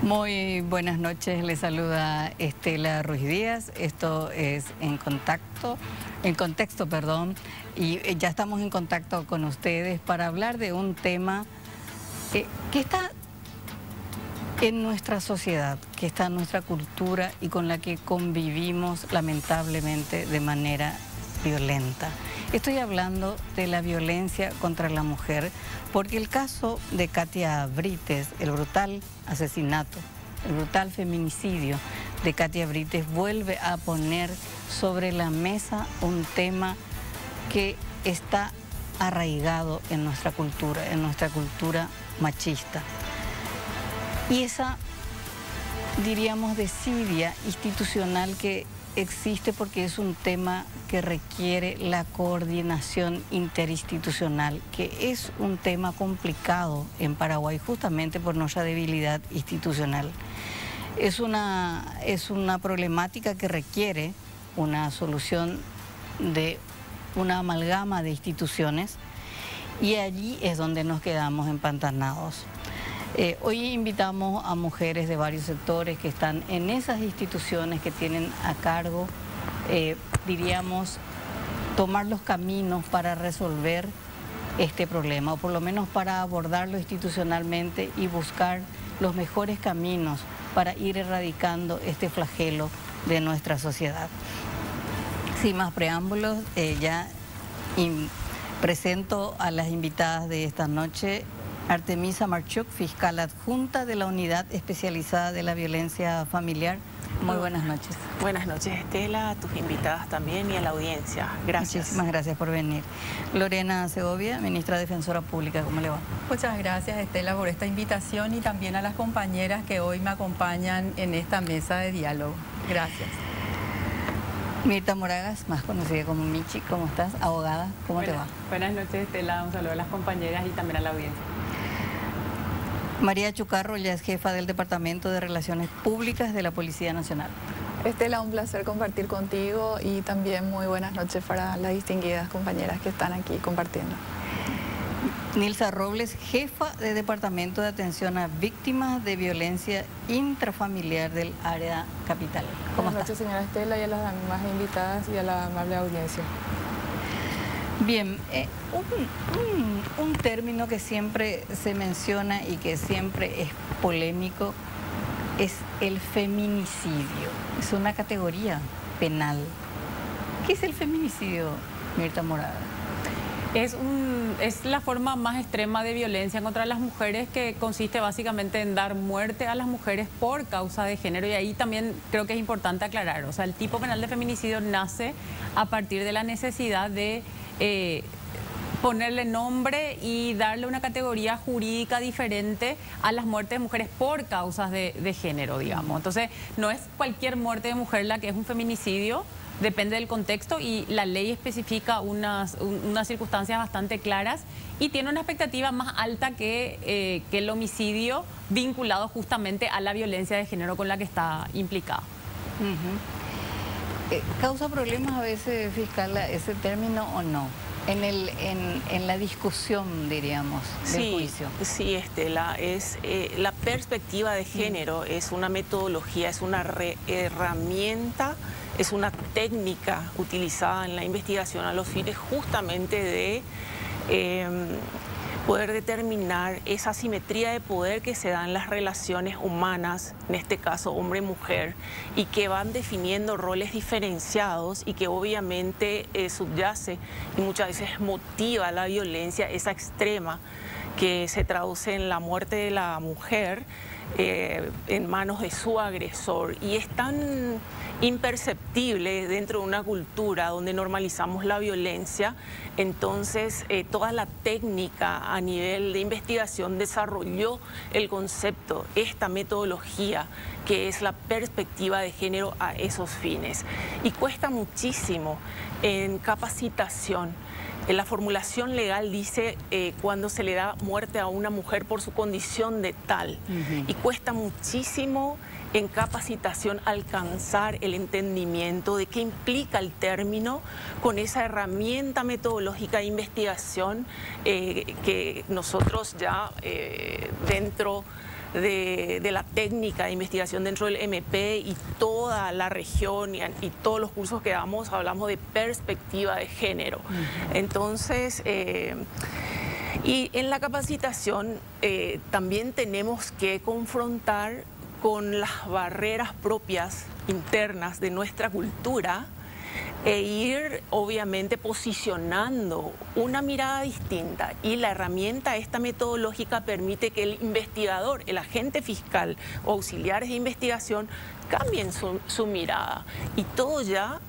Muy buenas noches, les saluda Estela Ruiz Díaz. Esto es En Contexto, y ya estamos en contacto con ustedes para hablar de un tema que está en nuestra sociedad, que está en nuestra cultura y con la que convivimos lamentablemente de manera violenta. Estoy hablando de la violencia contra la mujer, porque el caso de Katia Brites, el brutal asesinato, el brutal feminicidio de Katia Brites, vuelve a poner sobre la mesa un tema que está arraigado en nuestra cultura machista. Y esa, diríamos, desidia institucional que existe porque es un tema que requiere la coordinación interinstitucional, que es un tema complicado en Paraguay justamente por nuestra debilidad institucional. Es una problemática que requiere una solución de una amalgama de instituciones y allí es donde nos quedamos empantanados. Hoy invitamos a mujeres de varios sectores que están en esas instituciones que tienen a cargo, diríamos, tomar los caminos para resolver este problema, o por lo menos para abordarlo institucionalmente y buscar los mejores caminos para ir erradicando este flagelo de nuestra sociedad. Sin más preámbulos, presento a las invitadas de esta noche. Artemisa Marchuk, fiscal adjunta de la Unidad Especializada de la Violencia Familiar. Muy buenas noches. Buenas noches, Estela, a tus invitadas también y a la audiencia. Gracias. Muchísimas gracias por venir. Lorena Segovia, ministra Defensora Pública, ¿cómo le va? Muchas gracias, Estela, por esta invitación y también a las compañeras que hoy me acompañan en esta mesa de diálogo. Gracias. Mirta Moragas, más conocida como Michi, ¿cómo estás? Abogada, ¿cómo te va? Buenas noches, Estela, un saludo a las compañeras y también a la audiencia. María Chucarro, ella es jefa del Departamento de Relaciones Públicas de la Policía Nacional. Estela, un placer compartir contigo y también muy buenas noches para las distinguidas compañeras que están aquí compartiendo. Nilsa Robles, jefa de Departamento de Atención a Víctimas de Violencia Intrafamiliar del área capital. ¿Cómo Buenas noches, señora Estela, y a las demás invitadas y a la amable audiencia. Bien, un término que siempre se menciona y que siempre es polémico es el feminicidio. Es una categoría penal. ¿Qué es el feminicidio, Mirta Morada? Es la forma más extrema de violencia contra las mujeres, que consiste básicamente en dar muerte a las mujeres por causa de género, y ahí también creo que es importante aclarar, o sea, el tipo penal de feminicidio nace a partir de la necesidad de ponerle nombre y darle una categoría jurídica diferente a las muertes de mujeres por causas de género, digamos. Entonces, no es cualquier muerte de mujer la que es un feminicidio. Depende del contexto y la ley especifica unas circunstancias bastante claras y tiene una expectativa más alta que el homicidio vinculado justamente a la violencia de género con la que está implicado. ¿Causa problemas a veces, fiscal, ese término o no? En la discusión, diríamos, del juicio. Sí, Estela, la perspectiva de género es una metodología, es una herramienta, es una técnica utilizada en la investigación a los fines justamente de poder determinar esa asimetría de poder que se da en las relaciones humanas, en este caso hombre-mujer, y que van definiendo roles diferenciados y que obviamente subyace y muchas veces motiva la violencia, esa extrema, que se traduce en la muerte de la mujer en manos de su agresor, y es tan imperceptible dentro de una cultura donde normalizamos la violencia. Entonces toda la técnica a nivel de investigación desarrolló el concepto, esta metodología que es la perspectiva de género a esos fines, y cuesta muchísimo en capacitación la formulación legal dice cuando se le da muerte a una mujer por su condición de tal. Y cuesta muchísimo en capacitación alcanzar el entendimiento de qué implica el término con esa herramienta metodológica de investigación que nosotros ya dentro de la técnica de investigación dentro del MP y toda la región y todos los cursos que damos, hablamos de perspectiva de género. Entonces, y en la capacitación también tenemos que confrontar con las barreras propias internas de nuestra cultura e ir obviamente posicionando una mirada distinta, y la herramienta esta metodológica permite que el investigador, el agente fiscal o auxiliares de investigación cambien su mirada y todos ya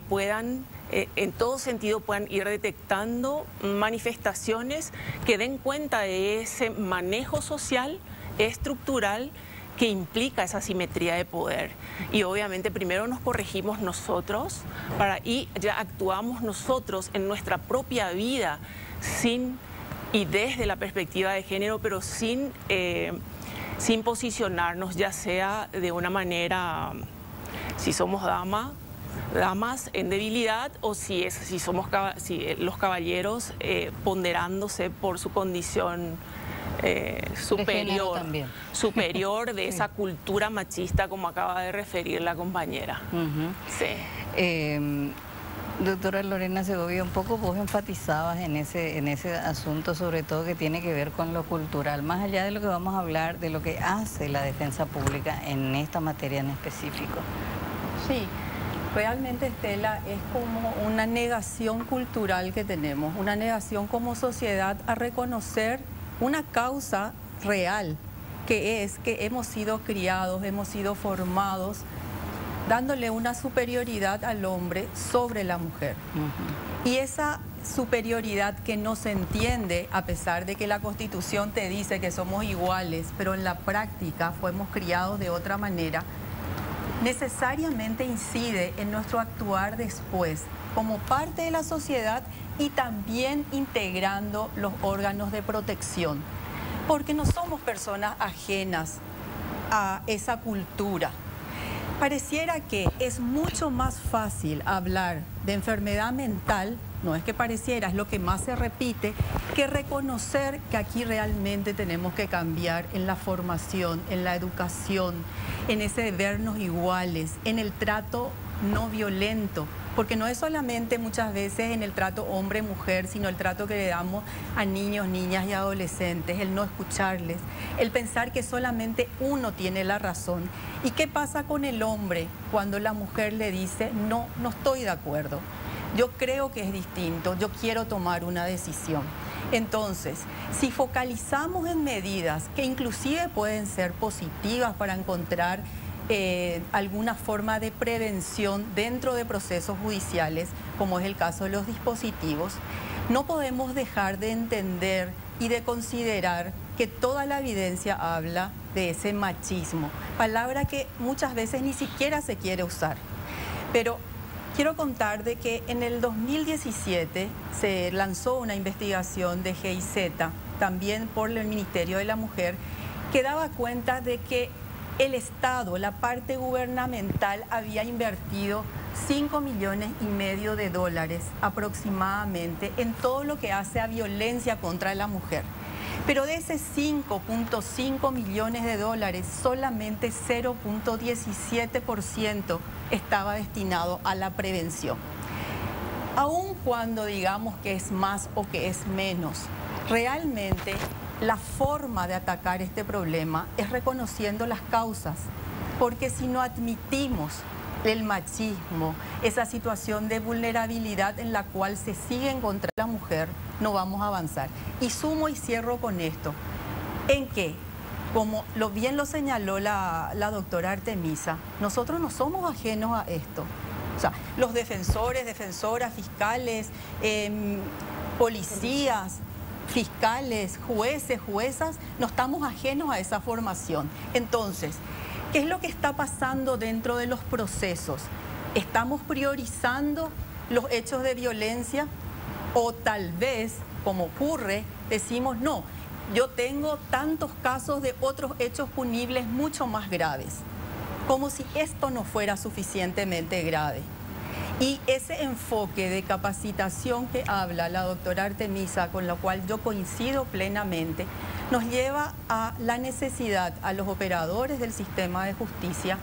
puedan en todo sentido puedan ir detectando manifestaciones que den cuenta de ese manejo social, estructural, que implica esa asimetría de poder. Y obviamente primero nos corregimos nosotros y ya actuamos nosotros en nuestra propia vida y desde la perspectiva de género, pero sin posicionarnos ya sea de una manera, si somos damas en debilidad, o si los caballeros ponderándose por su condición superior de esa cultura machista, como acaba de referir la compañera. Sí. Doctora Lorena Segovia, un poco vos enfatizabas en ese asunto, sobre todo que tiene que ver con lo cultural, más allá de lo que vamos a hablar, de lo que hace la defensa pública en esta materia en específico. Sí. Realmente, Estela, es como una negación cultural que tenemos, una negación como sociedad a reconocer una causa real, que es que hemos sido criados, hemos sido formados dándole una superioridad al hombre sobre la mujer. Y esa superioridad que no se entiende, a pesar de que la Constitución te dice que somos iguales, pero en la práctica fuimos criados de otra manera, necesariamente incide en nuestro actuar después, como parte de la sociedad y también integrando los órganos de protección, porque no somos personas ajenas a esa cultura. Pareciera que es mucho más fácil hablar de enfermedad mental, no es que pareciera, es lo que más se repite, que reconocer que aquí realmente tenemos que cambiar en la formación, en la educación, en ese vernos iguales, en el trato no violento, porque no es solamente muchas veces en el trato hombre-mujer, sino el trato que le damos a niños, niñas y adolescentes, el no escucharles, el pensar que solamente uno tiene la razón. ¿Y qué pasa con el hombre cuando la mujer le dice, no estoy de acuerdo, yo creo que es distinto, yo quiero tomar una decisión? Entonces, si focalizamos en medidas que inclusive pueden ser positivas para encontrar alguna forma de prevención dentro de procesos judiciales, como es el caso de los dispositivos, no podemos dejar de entender y de considerar que toda la evidencia habla de ese machismo, palabra que muchas veces ni siquiera se quiere usar. Pero quiero contar de que en el 2017 se lanzó una investigación de GIZ, también por el Ministerio de la Mujer, que daba cuenta de que el Estado, la parte gubernamental, había invertido 5,5 millones de dólares aproximadamente en todo lo que hace a violencia contra la mujer. Pero de ese 5,5 millones de dólares, solamente 0,17% estaba destinado a la prevención. Aun cuando digamos que es más o que es menos, realmente la forma de atacar este problema es reconociendo las causas, porque si no admitimos el machismo, esa situación de vulnerabilidad en la cual se sigue encontrando la mujer, no vamos a avanzar. Y sumo y cierro con esto, en que, como bien lo señaló la doctora Artemisa, nosotros no somos ajenos a esto. O sea, los defensores, defensoras, fiscales, policías, fiscales, jueces, juezas, no estamos ajenos a esa formación. Entonces, ¿qué es lo que está pasando dentro de los procesos? ¿Estamos priorizando los hechos de violencia O tal vez, como ocurre, decimos no, yo tengo tantos casos de otros hechos punibles mucho más graves, como si esto no fuera suficientemente grave. Y ese enfoque de capacitación que habla la doctora Artemisa, con la cual yo coincido plenamente, nos lleva a la necesidad, a los operadores del sistema de justicia,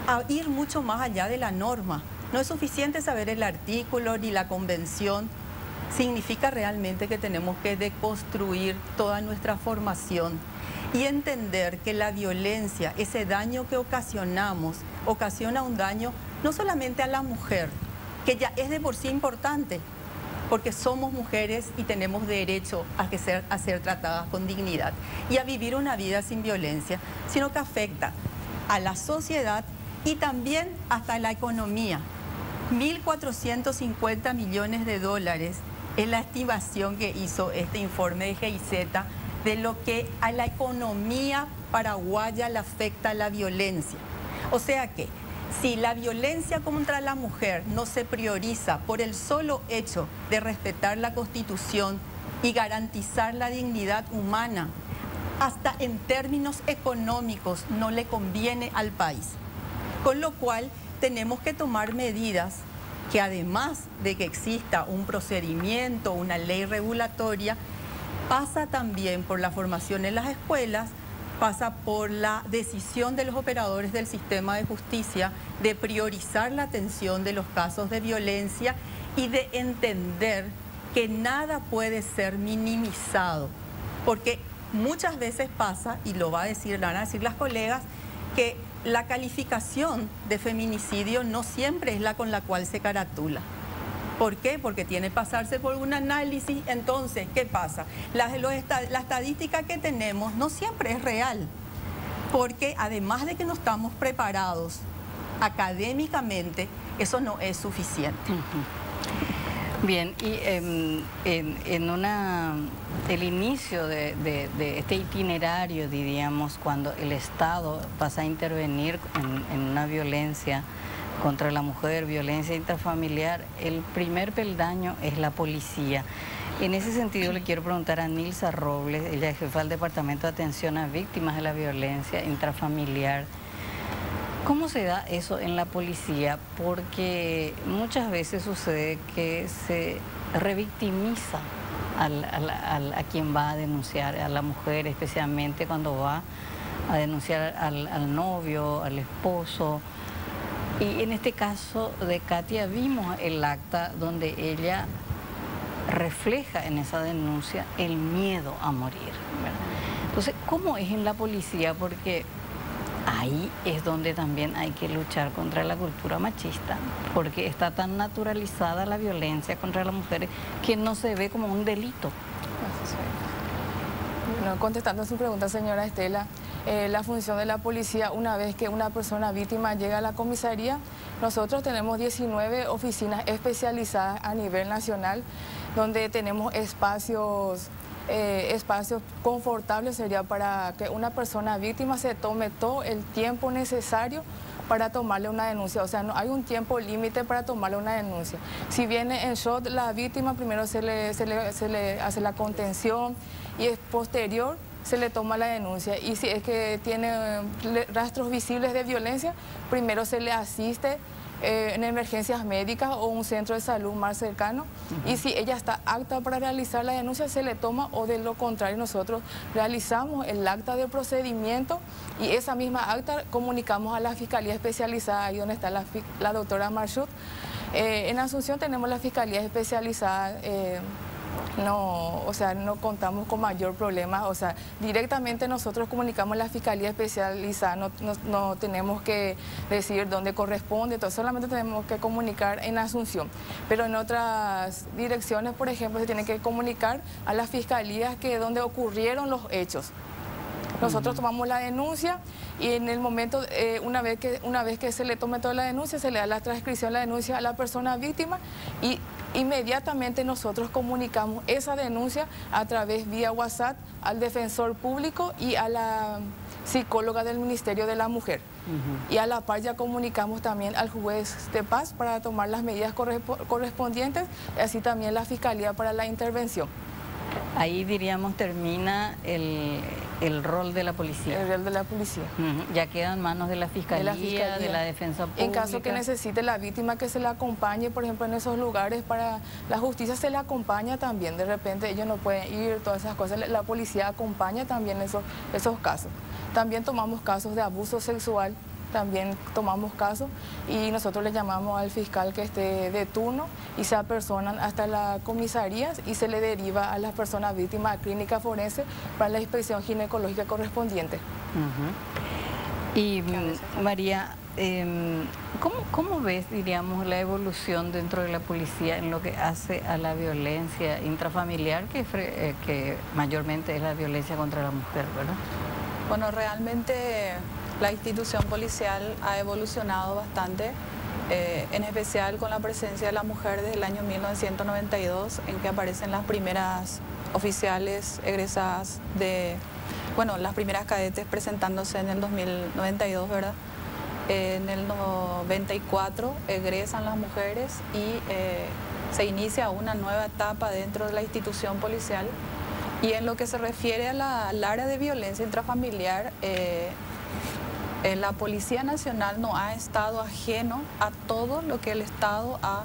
a ir mucho más allá de la norma. No es suficiente saber el artículo ni la convención. Significa realmente que tenemos que deconstruir toda nuestra formación y entender que la violencia, ese daño que ocasionamos, ocasiona un daño no solamente a la mujer, que ya es de por sí importante, porque somos mujeres y tenemos derecho a ser tratadas con dignidad y a vivir una vida sin violencia, sino que afecta a la sociedad y también hasta la economía. 1.450 millones de dólares es la estimación que hizo este informe de GIZ de lo que a la economía paraguaya le afecta la violencia. O sea que si la violencia contra la mujer no se prioriza por el solo hecho de respetar la Constitución y garantizar la dignidad humana, hasta en términos económicos no le conviene al país. Con lo cual tenemos que tomar medidas que además de que exista un procedimiento, una ley regulatoria, pasa también por la formación en las escuelas, pasa por la decisión de los operadores del sistema de justicia de priorizar la atención de los casos de violencia y de entender que nada puede ser minimizado, porque muchas veces pasa, y lo van a decir las colegas, que la calificación de feminicidio no siempre es la con la cual se caratula. ¿Por qué? Porque tiene que pasarse por un análisis. Entonces, ¿qué pasa? La estadística que tenemos no siempre es real, porque además de que no estamos preparados académicamente, eso no es suficiente. Bien, y el inicio de este itinerario, diríamos, cuando el Estado pasa a intervenir en una violencia contra la mujer, violencia intrafamiliar, el primer peldaño es la policía. En ese sentido le quiero preguntar a Nilsa Robles, ella es jefa del Departamento de Atención a Víctimas de la Violencia Intrafamiliar. ¿Cómo se da eso en la policía? Porque muchas veces sucede que se revictimiza a quien va a denunciar, a la mujer, especialmente cuando va a denunciar al novio, al esposo. Y en este caso de Katia vimos el acta donde ella refleja en esa denuncia el miedo a morir, ¿verdad? Entonces, ¿cómo es en la policía? Porque ahí es donde también hay que luchar contra la cultura machista, porque está tan naturalizada la violencia contra las mujeres que no se ve como un delito. Bueno, contestando a su pregunta, señora Estela, la función de la policía, una vez que una persona víctima llega a la comisaría, nosotros tenemos 19 oficinas especializadas a nivel nacional, donde tenemos espacios confortables, sería para que una persona víctima se tome todo el tiempo necesario para tomarle una denuncia. O sea, no hay un tiempo límite para tomarle una denuncia. Si viene en shock la víctima, primero se le hace la contención y posterior se le toma la denuncia. Y si es que tiene rastros visibles de violencia, primero se le asiste en emergencias médicas o un centro de salud más cercano. Y si ella está apta para realizar la denuncia, se le toma, o de lo contrario nosotros realizamos el acta de procedimiento y esa misma acta comunicamos a la Fiscalía Especializada, ahí donde está la doctora Marchut. En Asunción tenemos la Fiscalía Especializada. No contamos con mayor problema, o sea, directamente nosotros comunicamos a la Fiscalía Especializada, no tenemos que decir dónde corresponde, entonces solamente tenemos que comunicar en Asunción. Pero en otras direcciones, por ejemplo, se tiene que comunicar a las fiscalías donde ocurrieron los hechos. Nosotros tomamos la denuncia y en el momento, una vez que se le tome toda la denuncia, se le da la transcripción de la denuncia a la persona víctima y inmediatamente nosotros comunicamos esa denuncia a través vía WhatsApp al defensor público y a la psicóloga del Ministerio de la Mujer. Y a la par ya comunicamos también al juez de paz para tomar las medidas correspondientes, y así también la Fiscalía para la intervención. Ahí diríamos termina el rol de la policía. El rol de la policía. Ya queda en manos de la Fiscalía, de la Defensa Pública. En caso que necesite la víctima que se la acompañe, por ejemplo, en esos lugares, para la justicia se la acompaña también. De repente ellos no pueden ir, todas esas cosas. La policía acompaña también esos casos. También tomamos casos de abuso sexual, también tomamos casos y nosotros le llamamos al fiscal que esté de turno y se apersonan hasta las comisarías y se le deriva a las personas víctimas a clínica forense para la inspección ginecológica correspondiente. Y María, ¿cómo ves, diríamos, la evolución dentro de la policía en lo que hace a la violencia intrafamiliar, que mayormente es la violencia contra la mujer, ¿verdad? Bueno, realmente la institución policial ha evolucionado bastante, en especial con la presencia de la mujer desde el año 1992, en que aparecen las primeras oficiales egresadas las primeras cadetes presentándose en el 2092, ¿verdad? En el 94 egresan las mujeres y se inicia una nueva etapa dentro de la institución policial. Y en lo que se refiere al área de violencia intrafamiliar, la Policía Nacional no ha estado ajeno a todo lo que el Estado ha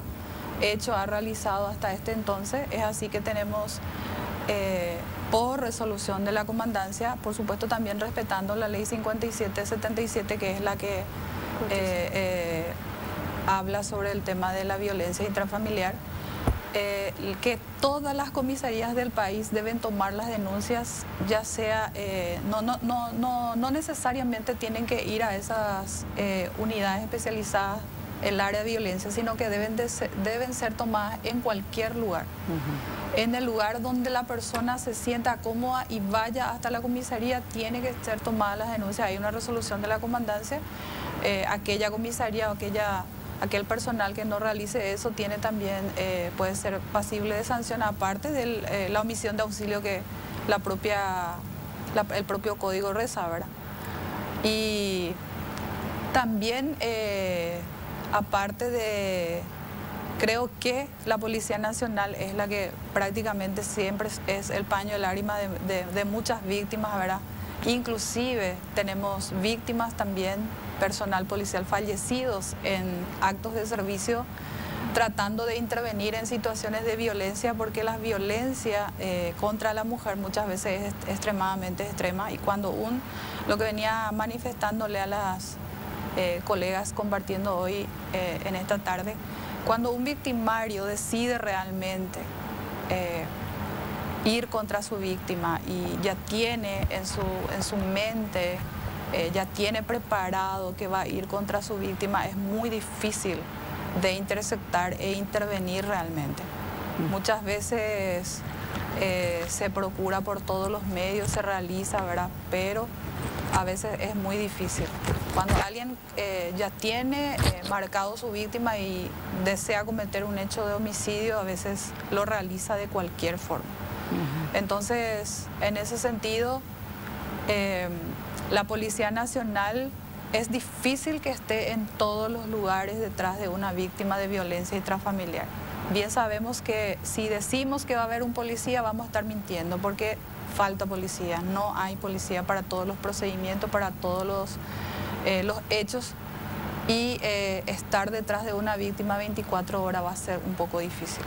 hecho, ha realizado hasta este entonces. Es así que tenemos, por resolución de la comandancia, por supuesto también respetando la ley 5777, que es la que habla sobre el tema de la violencia intrafamiliar, que todas las comisarías del país deben tomar las denuncias, ya sea, no necesariamente tienen que ir a esas unidades especializadas, el área de violencia, sino que deben ser tomadas en cualquier lugar. En el lugar donde la persona se sienta cómoda y vaya hasta la comisaría, tiene que ser tomadas las denuncias. Hay una resolución de la comandancia, aquella comisaría o aquel personal que no realice eso tiene también, puede ser pasible de sanción, aparte de la omisión de auxilio que el propio código reza, ¿verdad? Y también, aparte de, creo que la Policía Nacional es la que prácticamente siempre es el paño de lágrima de muchas víctimas, ¿verdad? Inclusive tenemos víctimas también, personal policial fallecidos en actos de servicio, tratando de intervenir en situaciones de violencia, porque la violencia contra la mujer muchas veces es extremadamente extrema. Y cuando lo que venía manifestándole a las colegas compartiendo hoy en esta tarde, cuando un victimario decide realmente ir contra su víctima y ya tiene en su mente, ya tiene preparado que va a ir contra su víctima, es muy difícil de interceptar e intervenir realmente. Muchas veces se procura por todos los medios, se realiza, ¿verdad? Pero a veces es muy difícil. Cuando alguien ya tiene marcado su víctima y desea cometer un hecho de homicidio, a veces lo realiza de cualquier forma. Entonces, en ese sentido, la Policía Nacional es difícil que esté en todos los lugares detrás de una víctima de violencia intrafamiliar. Bien sabemos que si decimos que va a haber un policía, vamos a estar mintiendo, porque falta policía. No hay policía para todos los procedimientos, para todos los hechos, y estar detrás de una víctima 24 horas va a ser un poco difícil.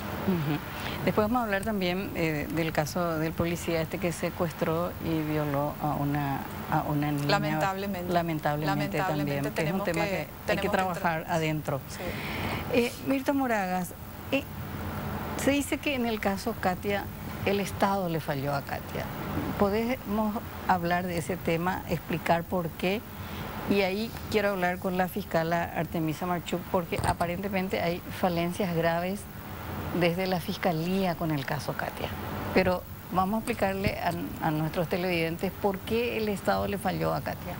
Después vamos a hablar también del caso del policía que secuestró y violó a una niña. Lamentablemente también, que es un tema que hay que trabajar adentro. Sí. Mirta Moragas, se dice que en el caso Katia, el Estado le falló a Katia. ¿Podemos hablar de ese tema, explicar por qué? Y ahí quiero hablar con la fiscal Artemisa Marchuk, porque aparentemente hay falencias graves desde la Fiscalía con el caso Katia. Pero vamos a explicarle a nuestros televidentes por qué el Estado le falló a Katia.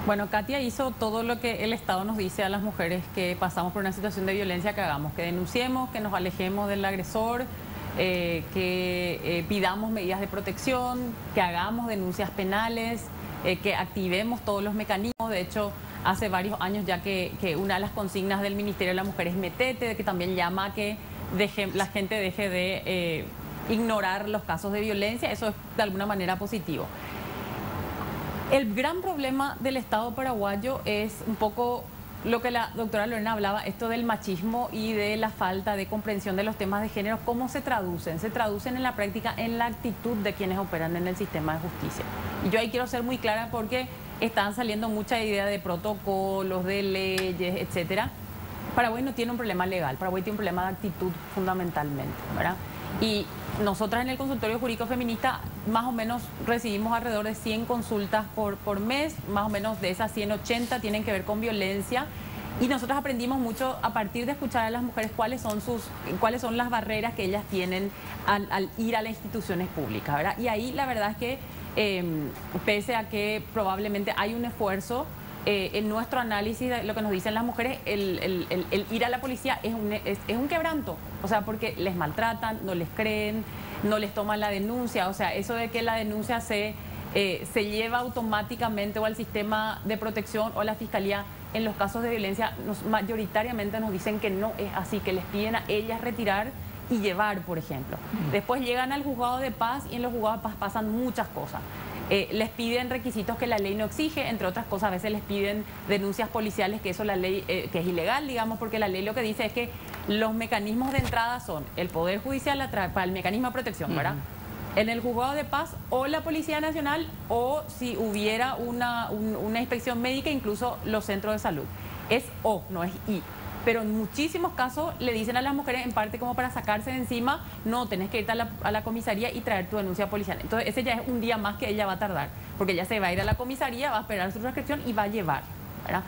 Bueno, Katia hizo todo lo que el Estado nos dice a las mujeres que pasamos por una situación de violencia, que hagamos, que denunciemos, que nos alejemos del agresor, que pidamos medidas de protección, que hagamos denuncias penales, que activemos todos los mecanismos. De hecho, hace varios años ya que una de las consignas del Ministerio de la Mujer es Metete, que también llama a que la gente deje de ignorar los casos de violencia. Eso es de alguna manera positivo. El gran problema del Estado paraguayo es un poco lo que la doctora Lorena hablaba, esto del machismo y de la falta de comprensión de los temas de género. ¿Cómo se traducen? Se traducen en la práctica en la actitud de quienes operan en el sistema de justicia. Y yo ahí quiero ser muy clara porque están saliendo muchas ideas de protocolos, de leyes, etcétera. Paraguay no tiene un problema legal, Paraguay tiene un problema de actitud fundamentalmente, ¿verdad? Y nosotras en el consultorio jurídico feminista más o menos recibimos alrededor de 100 consultas por mes, más o menos de esas 180 tienen que ver con violencia. Y nosotros aprendimos mucho a partir de escuchar a las mujeres cuáles son las barreras que ellas tienen al ir a las instituciones públicas, ¿verdad? Y ahí la verdad es que pese a que probablemente hay un esfuerzo, en nuestro análisis de lo que nos dicen las mujeres, el ir a la policía es un quebranto, o sea, porque les maltratan, no les creen, no les toman la denuncia, o sea, eso de que la denuncia se lleva automáticamente o al sistema de protección o a la fiscalía, en los casos de violencia mayoritariamente nos dicen que no es así, que les piden a ellas retirar y llevar, por ejemplo. Después llegan al juzgado de paz y en los juzgados de paz pasan muchas cosas. Les piden requisitos que la ley no exige, entre otras cosas, a veces les piden denuncias policiales, que eso la ley, que es ilegal, digamos, porque la ley lo que dice es que los mecanismos de entrada son el Poder Judicial para el mecanismo de protección, ¿verdad? En el juzgado de paz o la Policía Nacional o si hubiera una inspección médica, incluso los centros de salud. Es O, no es I. Pero en muchísimos casos le dicen a las mujeres, en parte como para sacarse de encima, no, tenés que irte a la comisaría y traer tu denuncia policial. Entonces ese ya es un día más que ella va a tardar, porque ella se va a ir a la comisaría, va a esperar su transcripción y va a llevar, ¿verdad?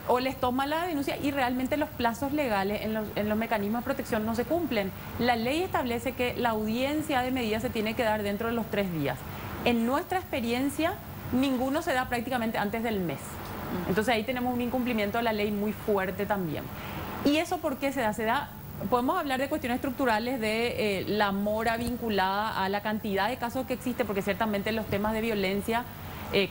O les toma la denuncia y realmente los plazos legales en los mecanismos de protección no se cumplen. La ley establece que la audiencia de medida se tiene que dar dentro de los 3 días. En nuestra experiencia, ninguno se da prácticamente antes del mes. Entonces ahí tenemos un incumplimiento de la ley muy fuerte también. ¿Y eso por qué se da? Se da, podemos hablar de cuestiones estructurales de la mora vinculada a la cantidad de casos que existe, porque ciertamente los temas de violencia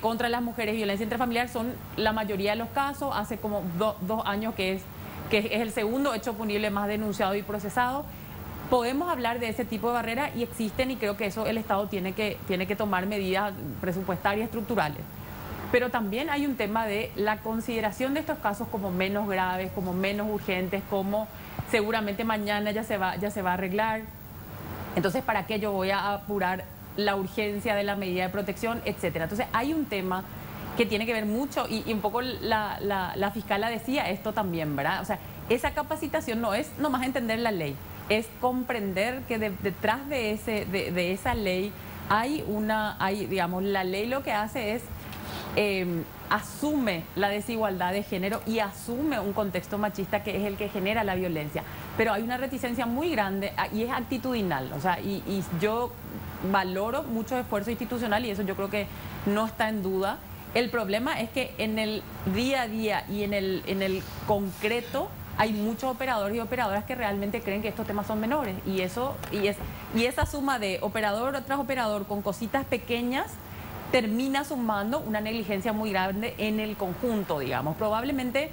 contra las mujeres, violencia intrafamiliar, son la mayoría de los casos. Hace como 2 años que es el segundo hecho punible más denunciado y procesado. Podemos hablar de ese tipo de barreras y existen, y creo que eso el Estado tiene que tomar medidas presupuestarias estructurales. Pero también hay un tema de la consideración de estos casos como menos graves, como menos urgentes, como seguramente mañana ya se va a arreglar. Entonces, ¿para qué yo voy a apurar la urgencia de la medida de protección, etcétera? Entonces, hay un tema que tiene que ver mucho, y un poco la fiscala decía esto también, ¿verdad? O sea, esa capacitación no es nomás entender la ley, es comprender que detrás de esa ley digamos, la ley lo que hace es asume la desigualdad de género y asume un contexto machista que es el que genera la violencia. Pero hay una reticencia muy grande y es actitudinal, o sea, y yo valoro mucho esfuerzo institucional y eso yo creo que no está en duda. El problema es que en el día a día y en el concreto hay muchos operadores y operadoras que realmente creen que estos temas son menores, y esa suma de operador tras operador con cositas pequeñas termina sumando una negligencia muy grande en el conjunto, digamos. Probablemente,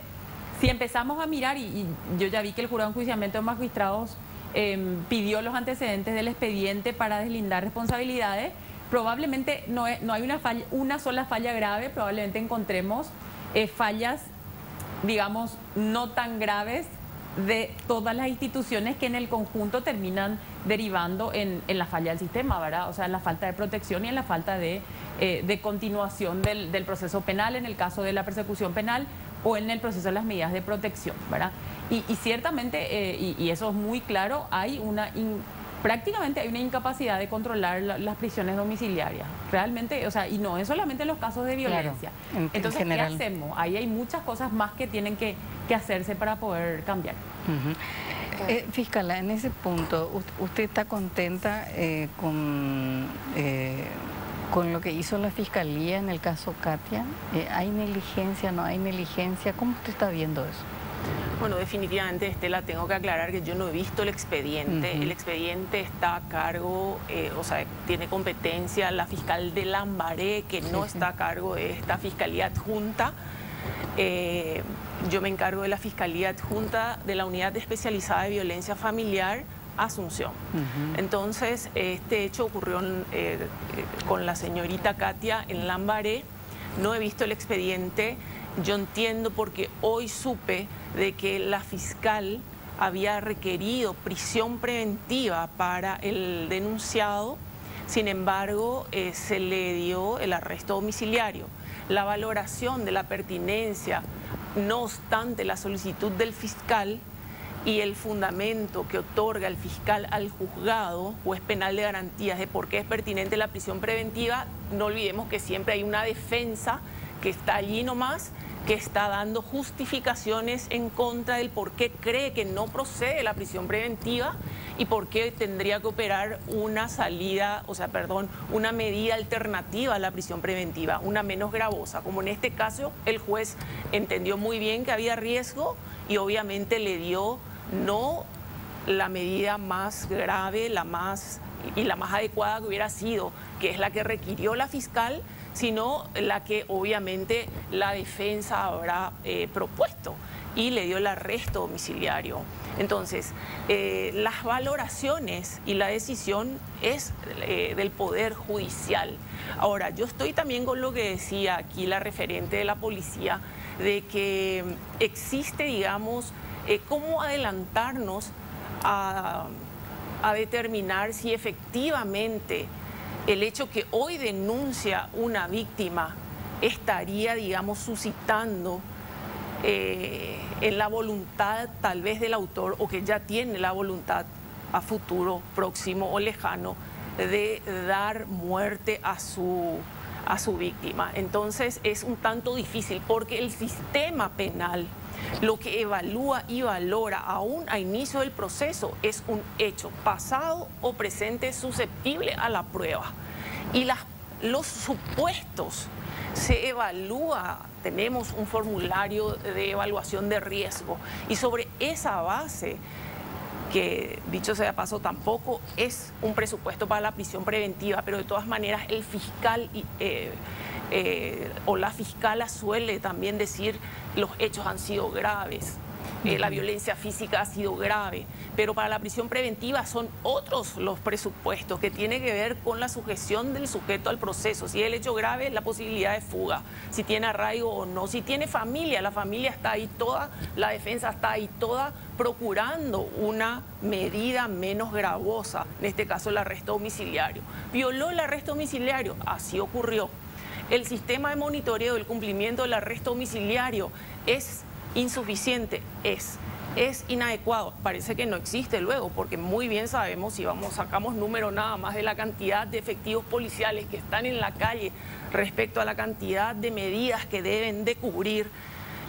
si empezamos a mirar, y yo ya vi que el Jurado de Enjuiciamiento de Magistrados pidió los antecedentes del expediente para deslindar responsabilidades, probablemente no hay una sola falla grave, probablemente encontremos fallas, digamos, no tan graves de todas las instituciones que en el conjunto terminan derivando en la falla del sistema, ¿verdad? O sea, en la falta de protección y en la falta de continuación del proceso penal, en el caso de la persecución penal o en el proceso de las medidas de protección, ¿verdad? Y ciertamente, y eso es muy claro, prácticamente hay una incapacidad de controlar las prisiones domiciliarias. Realmente, o sea, y no es solamente en los casos de violencia. Claro, entonces, ¿qué hacemos? Ahí hay muchas cosas más que tienen que hacerse para poder cambiar. Fiscala, en ese punto, ¿usted está contenta con con lo que hizo la Fiscalía en el caso Katia? ¿Hay negligencia, no hay negligencia? ¿Cómo usted está viendo eso? Bueno, definitivamente, Estela, tengo que aclarar que yo no he visto el expediente. El expediente está a cargo, o sea, tiene competencia la fiscal de Lambaré, que no está a cargo de esta Fiscalía Adjunta. Yo me encargo de la Fiscalía Adjunta de la Unidad Especializada de Violencia Familiar, Asunción. Entonces, este hecho ocurrió con la señorita Katia en Lambaré. No he visto el expediente. Yo entiendo porque hoy supe de que la fiscal había requerido prisión preventiva para el denunciado. Sin embargo, se le dio el arresto domiciliario. La valoración de la pertinencia, no obstante la solicitud del fiscal y el fundamento que otorga el fiscal al juzgado, juez penal de garantías, de por qué es pertinente la prisión preventiva, no olvidemos que siempre hay una defensa que está allí nomás, que está dando justificaciones en contra del por qué cree que no procede la prisión preventiva y por qué tendría que operar una salida, o sea, perdón, una medida alternativa a la prisión preventiva, una menos gravosa. Como en este caso, el juez entendió muy bien que había riesgo y obviamente le dio no la medida más grave, la más adecuada que hubiera sido, que es la que requirió la fiscal, sino la que obviamente la defensa habrá propuesto, y le dio el arresto domiciliario. Entonces, las valoraciones y la decisión es del Poder Judicial. Ahora, yo estoy también con lo que decía aquí la referente de la policía, de que existe, digamos, cómo adelantarnos a determinar si efectivamente el hecho que hoy denuncia una víctima estaría, digamos, suscitando en la voluntad tal vez del autor, o que ya tiene la voluntad a futuro, próximo o lejano, de dar muerte a su víctima. Entonces es un tanto difícil porque el sistema penal lo que evalúa y valora aún a inicio del proceso es un hecho pasado o presente susceptible a la prueba. Y los supuestos se evalúa, tenemos un formulario de evaluación de riesgo y sobre esa base, que dicho sea de paso tampoco es un presupuesto para la prisión preventiva, pero de todas maneras el fiscal o la fiscala suele también decir los hechos han sido graves, la violencia física ha sido grave, pero para la prisión preventiva son otros los presupuestos que tienen que ver con la sujeción del sujeto al proceso. Si es el hecho grave, la posibilidad de fuga, si tiene arraigo o no, si tiene familia, la familia está ahí toda, la defensa está ahí toda procurando una medida menos gravosa, en este caso el arresto domiciliario. Violó el arresto domiciliario, así ocurrió. El sistema de monitoreo del cumplimiento del arresto domiciliario es insuficiente, es inadecuado, parece que no existe luego, porque muy bien sabemos, si sacamos número nada más de la cantidad de efectivos policiales que están en la calle respecto a la cantidad de medidas que deben de cubrir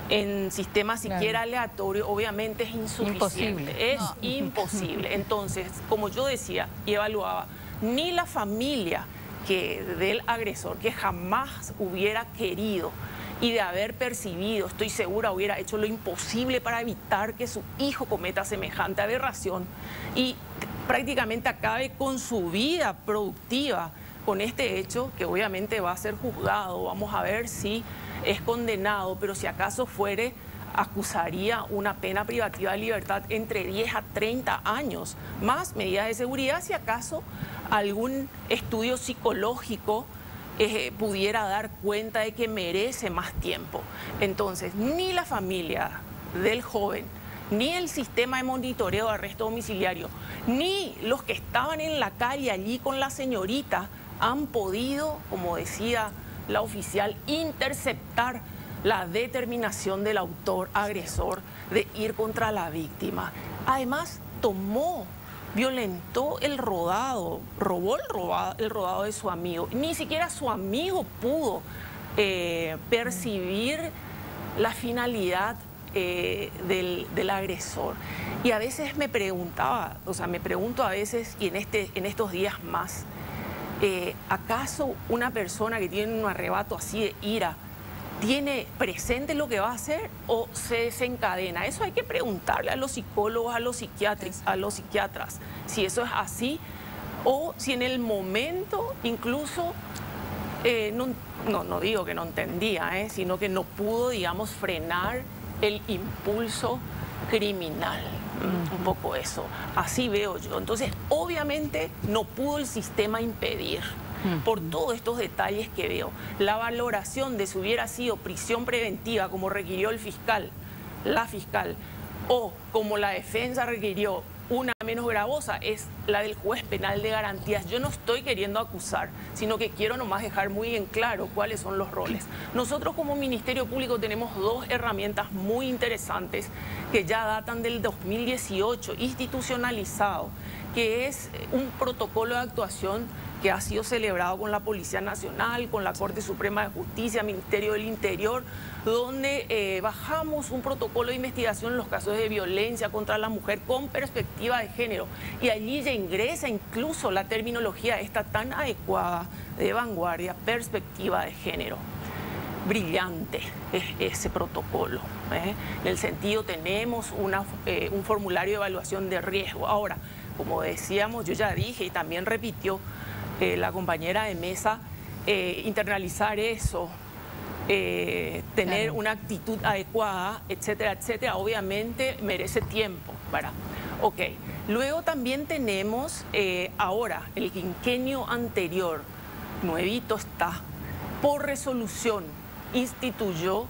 en sistema siquiera aleatorio, obviamente es insuficiente, imposible. Entonces, como yo decía y evaluaba, ni la familia del agresor, que jamás hubiera querido y de haber percibido, estoy segura, hubiera hecho lo imposible para evitar que su hijo cometa semejante aberración y prácticamente acabe con su vida productiva con este hecho, que obviamente va a ser juzgado, vamos a ver si es condenado, pero si acaso fuere, acusaría una pena privativa de libertad entre 10 a 30 años, más medidas de seguridad, si acaso algún estudio psicológico pudiera dar cuenta de que merece más tiempo. Entonces, ni la familia del joven, ni el sistema de monitoreo de arresto domiciliario, ni los que estaban en la calle allí con la señorita han podido, como decía la oficial, interceptar la determinación del autor agresor de ir contra la víctima. Además, violentó el rodado, robó el rodado de su amigo. Ni siquiera su amigo pudo percibir la finalidad del agresor. Y a veces me pregunto a veces, y en estos días más, ¿Acaso una persona que tiene un arrebato así de ira tiene presente lo que va a hacer o se desencadena? Eso hay que preguntarle a los psicólogos, a los psiquiatras, si eso es así o si en el momento incluso, no digo que no entendía, sino que no pudo, digamos, frenar el impulso criminal. Un poco eso, así veo yo. Entonces, obviamente no pudo el sistema impedir, por todos estos detalles que veo. La valoración de si hubiera sido prisión preventiva, como requirió el fiscal, la fiscal, o como la defensa requirió, una menos gravosa, es la del juez penal de garantías. Yo no estoy queriendo acusar, sino que quiero nomás dejar muy en claro cuáles son los roles. Nosotros como Ministerio Público tenemos dos herramientas muy interesantes que ya datan del 2018, institucionalizado, que es un protocolo de actuación que ha sido celebrado con la Policía Nacional, con la Corte Suprema de Justicia, Ministerio del Interior, donde bajamos un protocolo de investigación en los casos de violencia contra la mujer con perspectiva de género. Y allí ya ingresa incluso la terminología esta tan adecuada, de vanguardia, perspectiva de género. Brillante es ese protocolo. En el sentido, tenemos un formulario de evaluación de riesgo. Ahora, como decíamos, yo ya dije y también repitió la compañera de mesa, internalizar eso, tener una actitud adecuada, etcétera, etcétera, obviamente merece tiempo, ¿verdad? Ok, luego también tenemos ahora el quinquenio anterior, nuevito está, por resolución instituyó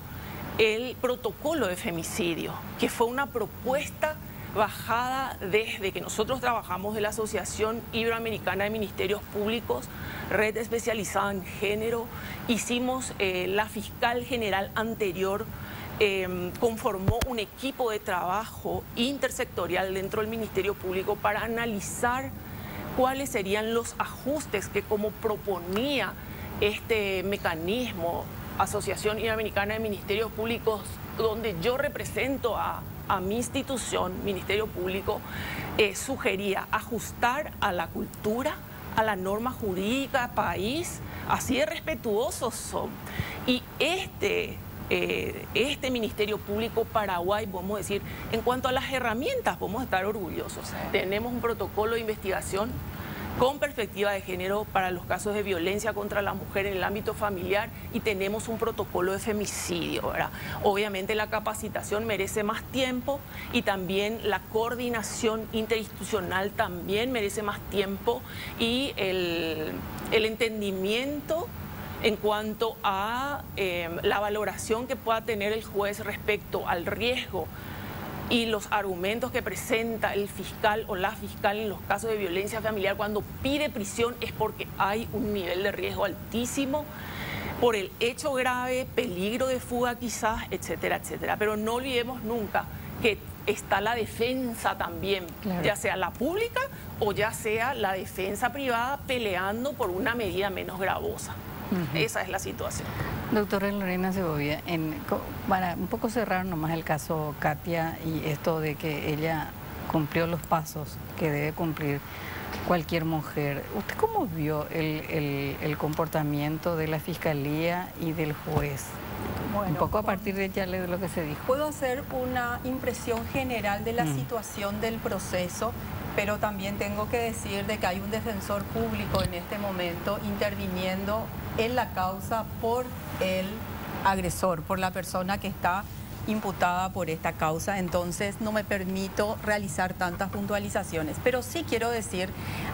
el protocolo de femicidio, que fue una propuesta bajada desde que nosotros trabajamos de la Asociación Iberoamericana de Ministerios Públicos, red especializada en género. Hicimos, la fiscal general anterior conformó un equipo de trabajo intersectorial dentro del Ministerio Público para analizar cuáles serían los ajustes que, como proponía este mecanismo, Asociación Iberoamericana de Ministerios Públicos, donde yo represento a mi institución, Ministerio Público, sugería ajustar a la cultura, a la norma jurídica, país, así de respetuosos son. Y este Ministerio Público Paraguay, podemos decir, en cuanto a las herramientas, podemos estar orgullosos. Sí. Tenemos un protocolo de investigación con perspectiva de género para los casos de violencia contra la mujer en el ámbito familiar y tenemos un protocolo de femicidio, ¿verdad? Obviamente la capacitación merece más tiempo y también la coordinación interinstitucional también merece más tiempo y el entendimiento en cuanto a la valoración que pueda tener el juez respecto al riesgo y los argumentos que presenta el fiscal o la fiscal en los casos de violencia familiar cuando pide prisión es porque hay un nivel de riesgo altísimo por el hecho grave, peligro de fuga quizás, etcétera, etcétera. Pero no olvidemos nunca que está la defensa también, claro, ya sea la pública o ya sea la defensa privada peleando por una medida menos gravosa. Esa es la situación. Doctora Lorena Segovia, para un poco cerrar nomás el caso Katia y esto de que ella cumplió los pasos que debe cumplir cualquier mujer, ¿usted cómo vio el comportamiento de la Fiscalía y del juez? Bueno, un poco a partir de lo que se dijo. Puedo hacer una impresión general de la situación del proceso, pero también tengo que decir de que hay un defensor público en este momento interviniendo en la causa por el agresor, por la persona que está imputada por esta causa. Entonces no me permito realizar tantas puntualizaciones, pero sí quiero decir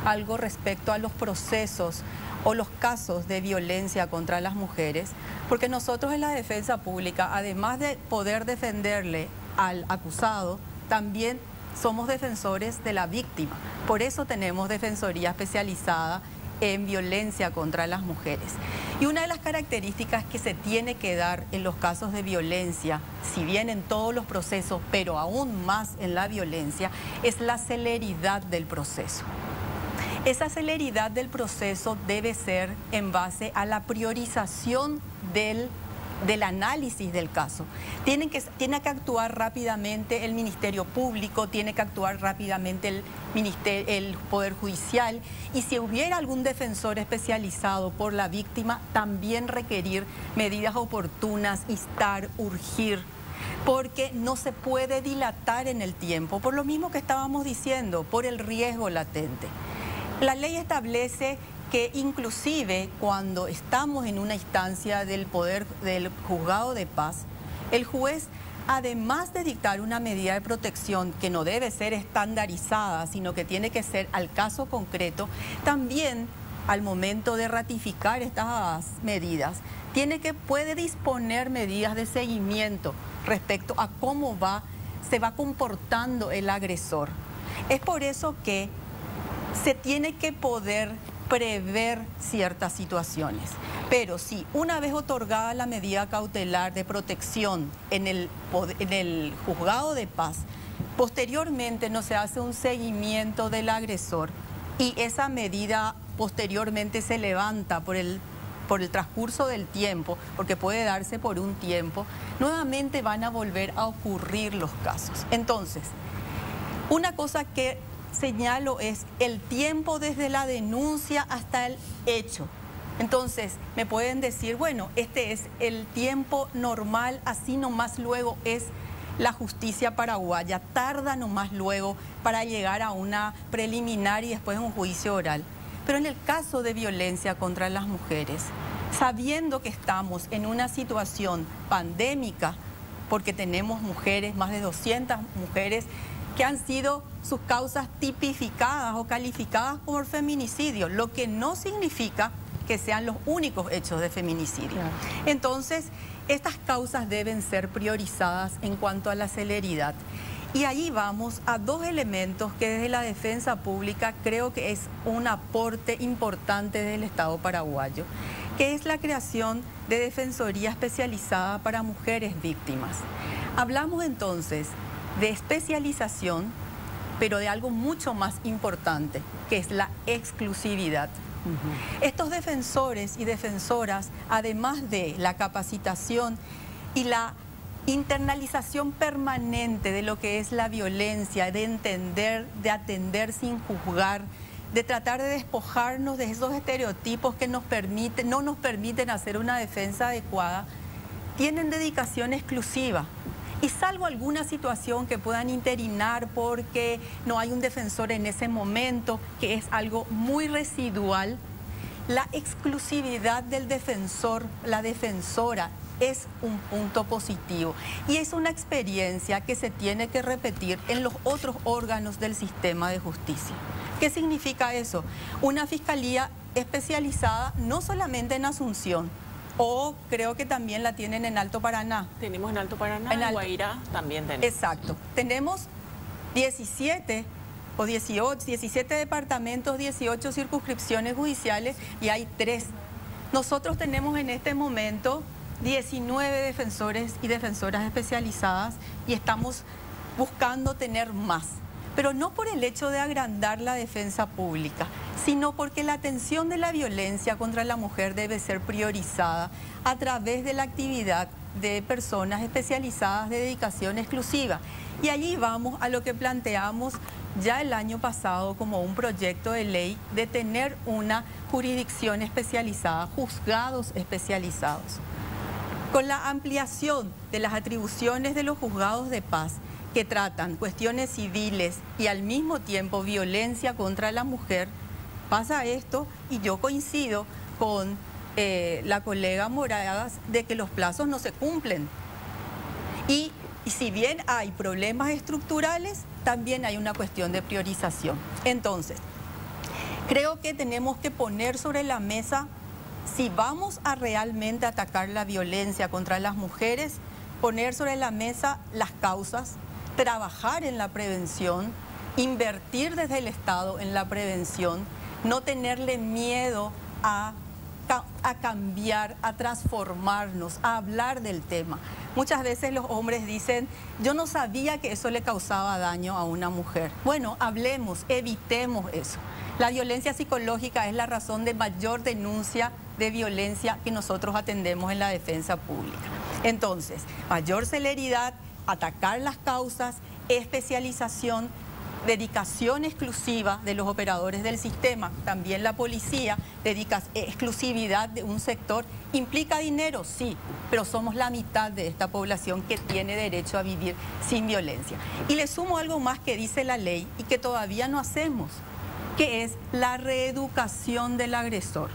algo respecto a los procesos o los casos de violencia contra las mujeres, porque nosotros en la defensa pública, además de poder defenderle al acusado, también somos defensores de la víctima. Por eso tenemos defensoría especializada en violencia contra las mujeres. Y una de las características que se tiene que dar en los casos de violencia, si bien en todos los procesos, pero aún más en la violencia, es la celeridad del proceso. Esa celeridad del proceso debe ser en base a la priorización del del análisis del caso. Tiene que actuar rápidamente el Ministerio Público, tiene que actuar rápidamente el Poder Judicial, y si hubiera algún defensor especializado por la víctima, también requerir medidas oportunas, instar, urgir, porque no se puede dilatar en el tiempo, por lo mismo que estábamos diciendo, por el riesgo latente. La ley establece que inclusive cuando estamos en una instancia del juzgado de paz, el juez, además de dictar una medida de protección que no debe ser estandarizada, sino que tiene que ser al caso concreto, también al momento de ratificar estas medidas, puede disponer medidas de seguimiento respecto a cómo se va comportando el agresor. Es por eso que se tiene que poder prever ciertas situaciones. Pero si una vez otorgada la medida cautelar de protección en el juzgado de paz, posteriormente no se hace un seguimiento del agresor y esa medida posteriormente se levanta por el transcurso del tiempo, porque puede darse por un tiempo, nuevamente van a volver a ocurrir los casos. Entonces, una cosa que señalo es el tiempo desde la denuncia hasta el hecho. Entonces, me pueden decir, bueno, este es el tiempo normal, así nomás luego es la justicia paraguaya, tarda nomás luego para llegar a una preliminar y después un juicio oral. Pero en el caso de violencia contra las mujeres, sabiendo que estamos en una situación pandémica, porque tenemos mujeres, más de 200 mujeres, que han sido sus causas tipificadas o calificadas como feminicidio, lo que no significa que sean los únicos hechos de feminicidio. Claro. Entonces, estas causas deben ser priorizadas en cuanto a la celeridad. Y ahí vamos a dos elementos que desde la defensa pública creo que es un aporte importante del Estado paraguayo, que es la creación de defensoría especializada para mujeres víctimas. Hablamos entonces de especialización, pero de algo mucho más importante, que es la exclusividad. Estos defensores y defensoras, además de la capacitación y la internalización permanente de lo que es la violencia, de entender, de atender sin juzgar, de tratar de despojarnos de esos estereotipos que no nos permiten hacer una defensa adecuada, tienen dedicación exclusiva. Y salvo alguna situación que puedan interinar porque no hay un defensor en ese momento, que es algo muy residual, la exclusividad del defensor, la defensora, es un punto positivo. Y es una experiencia que se tiene que repetir en los otros órganos del sistema de justicia. ¿Qué significa eso? Una fiscalía especializada no solamente en Asunción, o creo que también la tienen en Alto Paraná. Tenemos en Alto Paraná, en Guairá también tenemos. Exacto. Tenemos 17 o 18, 17 departamentos, 18 circunscripciones judiciales y hay 3. Nosotros tenemos en este momento 19 defensores y defensoras especializadas y estamos buscando tener más. Pero no por el hecho de agrandar la defensa pública, sino porque la atención de la violencia contra la mujer debe ser priorizada a través de la actividad de personas especializadas de dedicación exclusiva. Y allí vamos a lo que planteamos ya el año pasado como un proyecto de ley de tener una jurisdicción especializada, juzgados especializados. Con la ampliación de las atribuciones de los juzgados de paz, que tratan cuestiones civiles y al mismo tiempo violencia contra la mujer, pasa esto y yo coincido con la colega Moragas de que los plazos no se cumplen. Y si bien hay problemas estructurales, también hay una cuestión de priorización. Entonces, creo que tenemos que poner sobre la mesa, si vamos a realmente atacar la violencia contra las mujeres, poner sobre la mesa las causas, trabajar en la prevención, invertir desde el Estado en la prevención, no tenerle miedo a a cambiar, a transformarnos, a hablar del tema. Muchas veces los hombres dicen, yo no sabía que eso le causaba daño a una mujer. Bueno, hablemos, evitemos eso. La violencia psicológica es la razón de mayor denuncia de violencia que nosotros atendemos en la defensa pública. Entonces, mayor celeridad, atacar las causas, especialización, dedicación exclusiva de los operadores del sistema, también la policía, exclusividad de un sector. ¿Implica dinero? Sí, pero somos la mitad de esta población que tiene derecho a vivir sin violencia. Y le sumo algo más que dice la ley y que todavía no hacemos, que es la reeducación del agresor.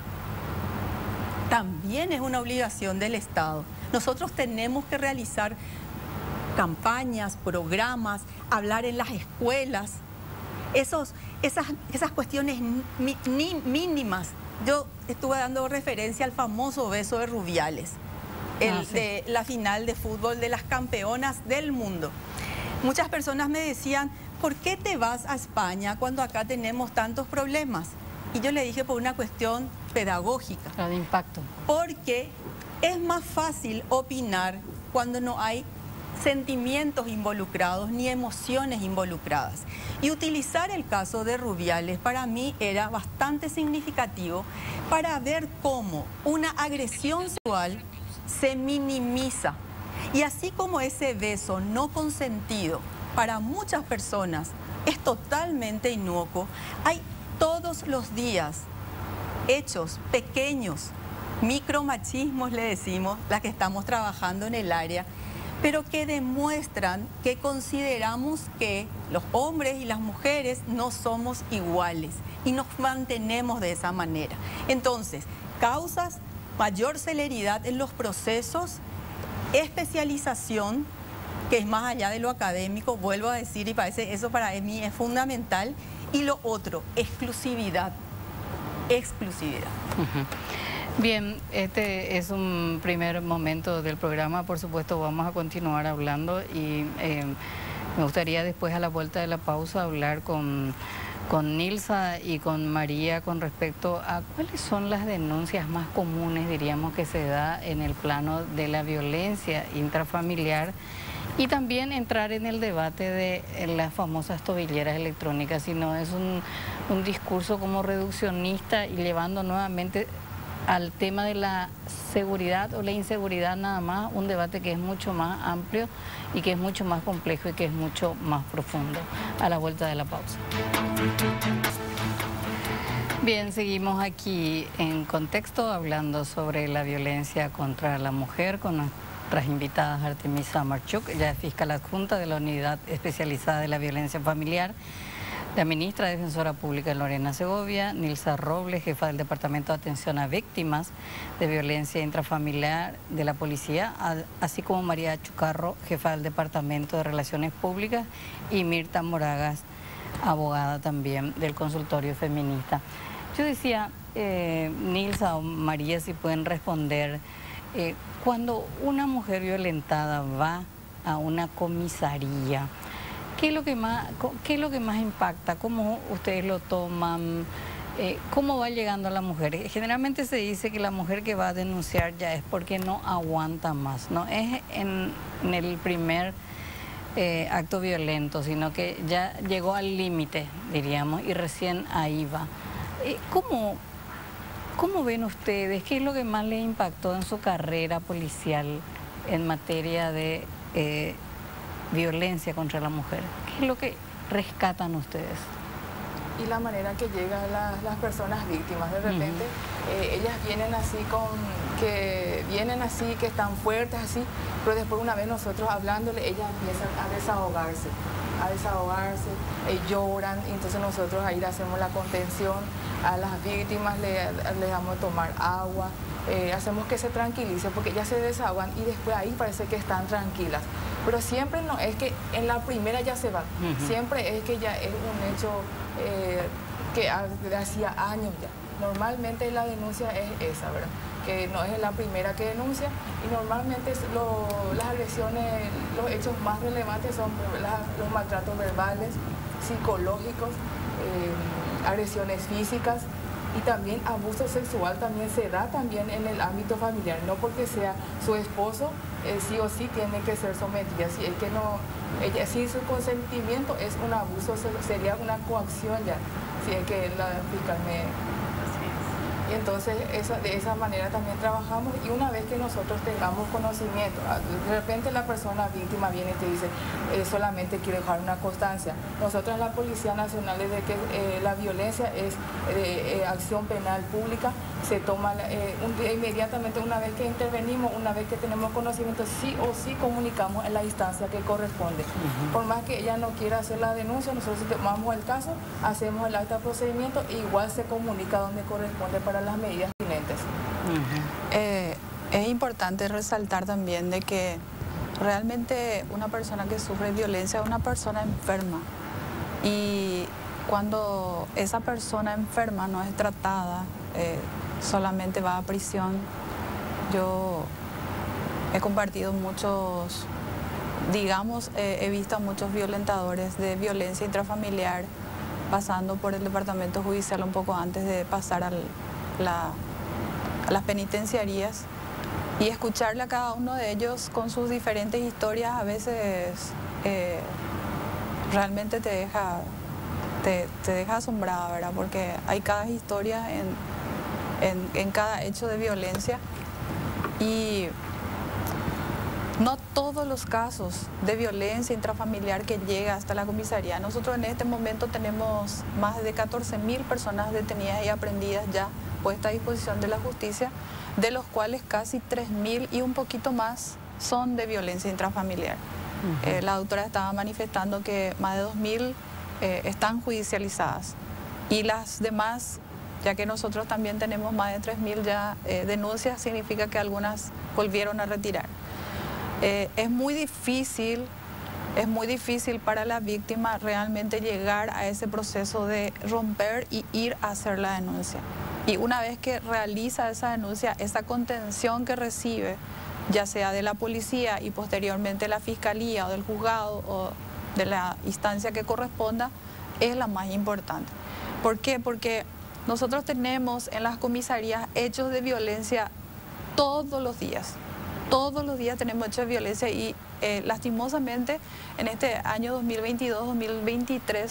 También es una obligación del Estado. Nosotros tenemos que realizar campañas, programas, hablar en las escuelas, esas cuestiones mínimas. Yo estuve dando referencia al famoso beso de Rubiales, de la final de fútbol de las campeonas del mundo. Muchas personas me decían, ¿por qué te vas a España cuando acá tenemos tantos problemas? Y yo le dije, por una cuestión pedagógica. De impacto. Porque es más fácil opinar cuando no hay sentimientos involucrados ni emociones involucradas. Y utilizar el caso de Rubiales para mí era bastante significativo para ver cómo una agresión sexual se minimiza. Y así como ese beso no consentido para muchas personas es totalmente inocuo, hay todos los días hechos pequeños, micromachismos le decimos, las que estamos trabajando en el área, pero que demuestran que consideramos que los hombres y las mujeres no somos iguales y nos mantenemos de esa manera. Entonces, causas, mayor celeridad en los procesos, especialización, que es más allá de lo académico, vuelvo a decir, y eso para mí es fundamental, y lo otro, exclusividad. Exclusividad. Bien, este es un primer momento del programa, por supuesto vamos a continuar hablando y me gustaría después a la vuelta de la pausa hablar con Nilsa y con María con respecto a cuáles son las denuncias más comunes, diríamos, que se da en el plano de la violencia intrafamiliar y también entrar en el debate de las famosas tobilleras electrónicas, si no es un discurso como reduccionista y llevando nuevamente al tema de la seguridad o la inseguridad nada más, un debate que es mucho más amplio y que es mucho más complejo y que es mucho más profundo. A la vuelta de la pausa. Bien, seguimos aquí en Contexto hablando sobre la violencia contra la mujer con nuestras invitadas Artemisa Marchuk, ella es fiscal adjunta de la Unidad Especializada de la Violencia Familiar, la ministra Defensora Pública Lorena Segovia, Nilsa Robles, jefa del Departamento de Atención a Víctimas de Violencia Intrafamiliar de la Policía, así como María Chucarro, jefa del Departamento de Relaciones Públicas, y Mirta Moragas, abogada también del Consultorio Feminista. Yo decía, Nilsa o María, si pueden responder, cuando una mujer violentada va a una comisaría, ¿qué es lo que más impacta? ¿Cómo ustedes lo toman? ¿Cómo va llegando a la mujer? Generalmente se dice que la mujer que va a denunciar ya es porque no aguanta más, no es en el primer acto violento, sino que ya llegó al límite, diríamos, y recién ahí va. ¿Cómo ven ustedes? ¿Qué es lo que más les impactó en su carrera policial en materia de violencia contra la mujer? ¿Qué es lo que rescatan ustedes? Y la manera que llegan las personas víctimas, de repente ellas vienen así, que están fuertes así, pero después una vez nosotros hablándole, ellas empiezan a desahogarse, lloran, y entonces nosotros ahí le hacemos la contención a las víctimas, les damos a tomar agua, hacemos que se tranquilice porque ellas se desahogan y después ahí parece que están tranquilas. Pero siempre no es que en la primera ya se van, siempre es que ya es un hecho que hacía años ya. Normalmente la denuncia es esa, ¿verdad? Que no es la primera que denuncia y normalmente las agresiones, los hechos más relevantes son los maltratos verbales, psicológicos, agresiones físicas Y también abuso sexual también se da también en el ámbito familiar, no porque sea su esposo, sí o sí tiene que ser sometida. Si el que no, ella, si su consentimiento es un abuso, sería una coacción ya, si es que la fiscal me... Y entonces de esa manera también trabajamos, y una vez que nosotros tengamos conocimiento, de repente la persona víctima viene y te dice, solamente quiero dejar una constancia. Nosotros en la Policía Nacional, desde que la violencia es acción penal pública, se toma inmediatamente, una vez que intervenimos, una vez que tenemos conocimiento, sí o sí comunicamos en la instancia que corresponde. Por más que ella no quiera hacer la denuncia, nosotros tomamos el caso, hacemos el acta de procedimiento e igual se comunica donde corresponde para las medidas pertinentes. Es importante resaltar también de que realmente una persona que sufre violencia es una persona enferma, y cuando esa persona enferma no es tratada, solamente va a prisión. Yo he compartido muchos, digamos, he visto a muchos violentadores de violencia intrafamiliar pasando por el departamento judicial un poco antes de pasar a las penitenciarías, y escucharle a cada uno de ellos con sus diferentes historias a veces realmente te deja asombrada, ¿verdad? Porque hay cada historia en cada hecho de violencia, y no todos los casos de violencia intrafamiliar que llega hasta la comisaría. Nosotros en este momento tenemos más de 14.000 personas detenidas y aprehendidas ya, puesta a disposición de la justicia, de los cuales casi 3.000 y un poquito más son de violencia intrafamiliar. La doctora estaba manifestando que más de 2.000 están judicializadas, y las demás, ya que nosotros también tenemos más de 3.000 ya denuncias, significa que algunas volvieron a retirar. Es muy difícil para la víctima realmente llegar a ese proceso de romper y ir a hacer la denuncia. Y una vez que realiza esa denuncia, esa contención que recibe, ya sea de la policía y posteriormente la fiscalía o del juzgado o de la instancia que corresponda, es la más importante. ¿Por qué? Porque nosotros tenemos en las comisarías hechos de violencia todos los días. Todos los días tenemos hechos de violencia, y lastimosamente en este año 2022-2023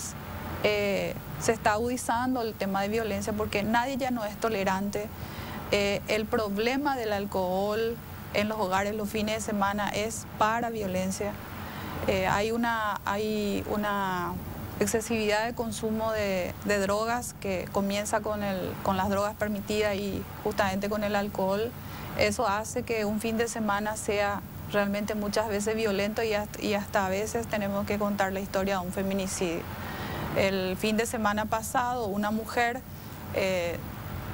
se está agudizando el tema de violencia, porque nadie ya no es tolerante. El problema del alcohol en los hogares los fines de semana es para violencia. Hay una excesividad de consumo de drogas que comienza con las drogas permitidas y justamente con el alcohol. Eso hace que un fin de semana sea realmente muchas veces violento, y hasta a veces tenemos que contar la historia de un feminicidio. El fin de semana pasado una mujer,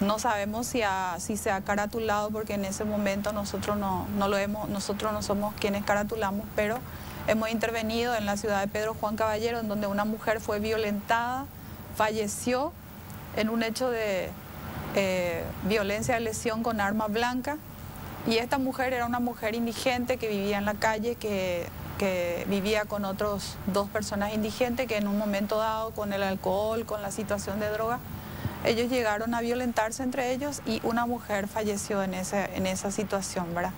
no sabemos si se ha caratulado, porque en ese momento nosotros no somos quienes caratulamos, pero hemos intervenido en la ciudad de Pedro Juan Caballero, en donde una mujer fue violentada, falleció en un hecho de violencia de lesión con arma blanca. Y esta mujer era una mujer indigente que vivía en la calle, que vivía con otros 2 personas indigentes, que en un momento dado, con el alcohol, con la situación de droga, ellos llegaron a violentarse entre ellos, y una mujer falleció en esa situación, ¿verdad?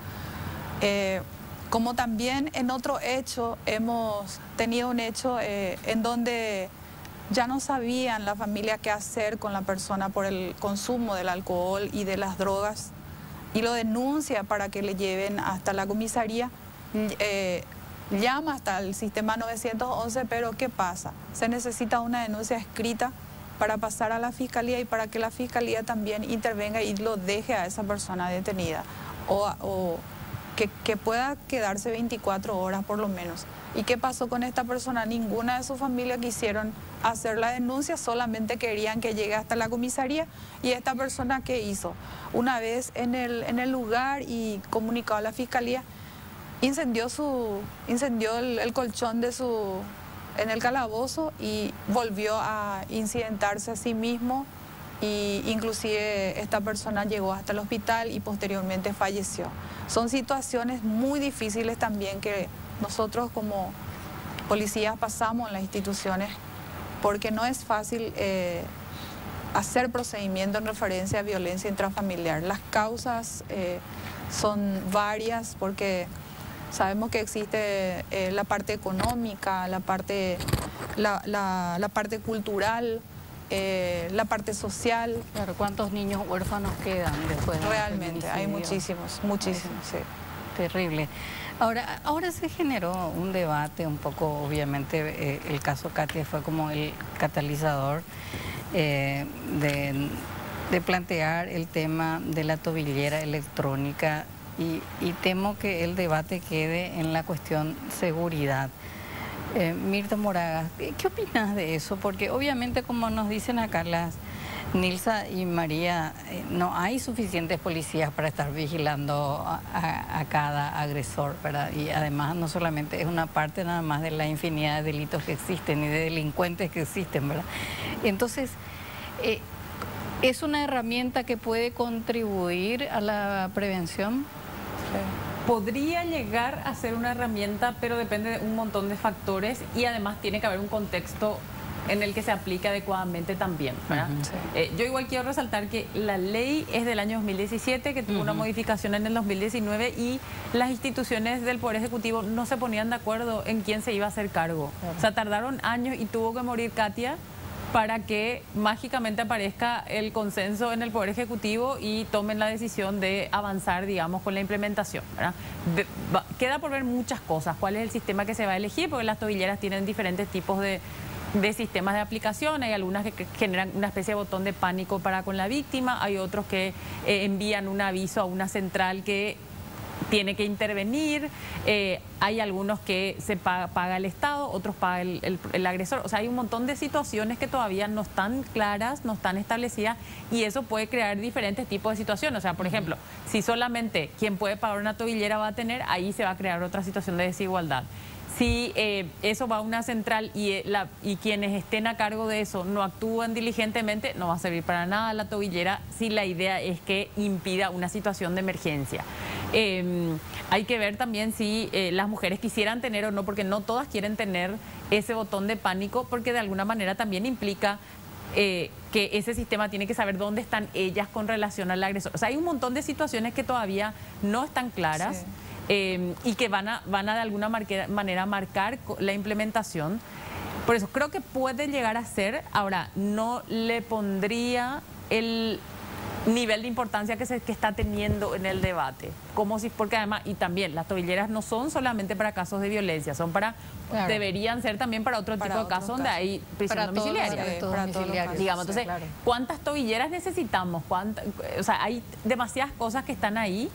Como también en otro hecho, hemos tenido un hecho en donde ya no sabían la familia qué hacer con la persona por el consumo del alcohol y de las drogas, y lo denuncia para que le lleven hasta la comisaría. Llama hasta el sistema 911, pero ¿qué pasa? Se necesita una denuncia escrita para pasar a la fiscalía, y para que la fiscalía también intervenga y lo deje a esa persona detenida, o que pueda quedarse 24 horas por lo menos. ¿Y qué pasó con esta persona? Ninguna de su familia quisieron hacer la denuncia, solamente querían que llegue hasta la comisaría. ¿Y esta persona qué hizo? Una vez en el lugar y comunicado a la fiscalía, incendió el colchón en el calabozo, y volvió a incidentarse a sí mismo, y inclusive esta persona llegó hasta el hospital y posteriormente falleció. Son situaciones muy difíciles también que nosotros como policías pasamos en las instituciones, porque no es fácil hacer procedimiento en referencia a violencia intrafamiliar. Las causas son varias porque sabemos que existe la parte económica, la parte cultural, la parte social. Claro, ¿cuántos niños huérfanos quedan después de Realmente, hay muchísimos, sí. Terrible. Ahora se generó un debate un poco, obviamente, el caso Katia fue como el catalizador de plantear el tema de la tobillera electrónica y temo que el debate quede en la cuestión seguridad. Mirta Moragas, ¿qué opinas de eso? Porque obviamente, como nos dicen acá las Nilsa y María, no hay suficientes policías para estar vigilando a cada agresor, ¿verdad? Y además no solamente es una parte nada más de la infinidad de delitos que existen y de delincuentes que existen, ¿verdad? Entonces, ¿es una herramienta que puede contribuir a la prevención? Podría llegar a ser una herramienta, pero depende de un montón de factores y además tiene que haber un contexto en el que se aplique adecuadamente también, ¿verdad? Yo igual quiero resaltar que la ley es del año 2017, que tuvo una modificación en el 2019 y las instituciones del Poder Ejecutivo no se ponían de acuerdo en quién se iba a hacer cargo. O sea, tardaron años y tuvo que morir Katia para que mágicamente aparezca el consenso en el Poder Ejecutivo y tomen la decisión de avanzar, digamos, con la implementación, ¿verdad? Queda por ver muchas cosas, cuál es el sistema que se va a elegir, porque las tobilleras tienen diferentes tipos de sistemas de aplicación. Hay algunas que generan una especie de botón de pánico para con la víctima, hay otros que envían un aviso a una central que tiene que intervenir, hay algunos que se paga el Estado, otros paga el agresor. O sea, hay un montón de situaciones que todavía no están claras, no están establecidas y eso puede crear diferentes tipos de situaciones. O sea, por ejemplo, si solamente quien puede pagar una tobillera va a tener, ahí se va a crear otra situación de desigualdad. Si eso va a una central y quienes estén a cargo de eso no actúan diligentemente, no va a servir para nada la tobillera si la idea es que impida una situación de emergencia. Hay que ver también si las mujeres quisieran tener o no, porque no todas quieren tener ese botón de pánico, porque de alguna manera también implica que ese sistema tiene que saber dónde están ellas con relación al agresor. O sea, hay un montón de situaciones que todavía no están claras. Sí. Y que van a de alguna manera marcar la implementación. Por eso creo que puede llegar a ser, ahora no le pondría el nivel de importancia que está teniendo en el debate, porque además, y también las tobilleras no son solamente para casos de violencia, son para, claro, deberían ser también para otro tipo de casos donde hay prisión domiciliaria. Digamos, entonces, claro, ¿cuántas tobilleras necesitamos? O sea, hay demasiadas cosas que están ahí.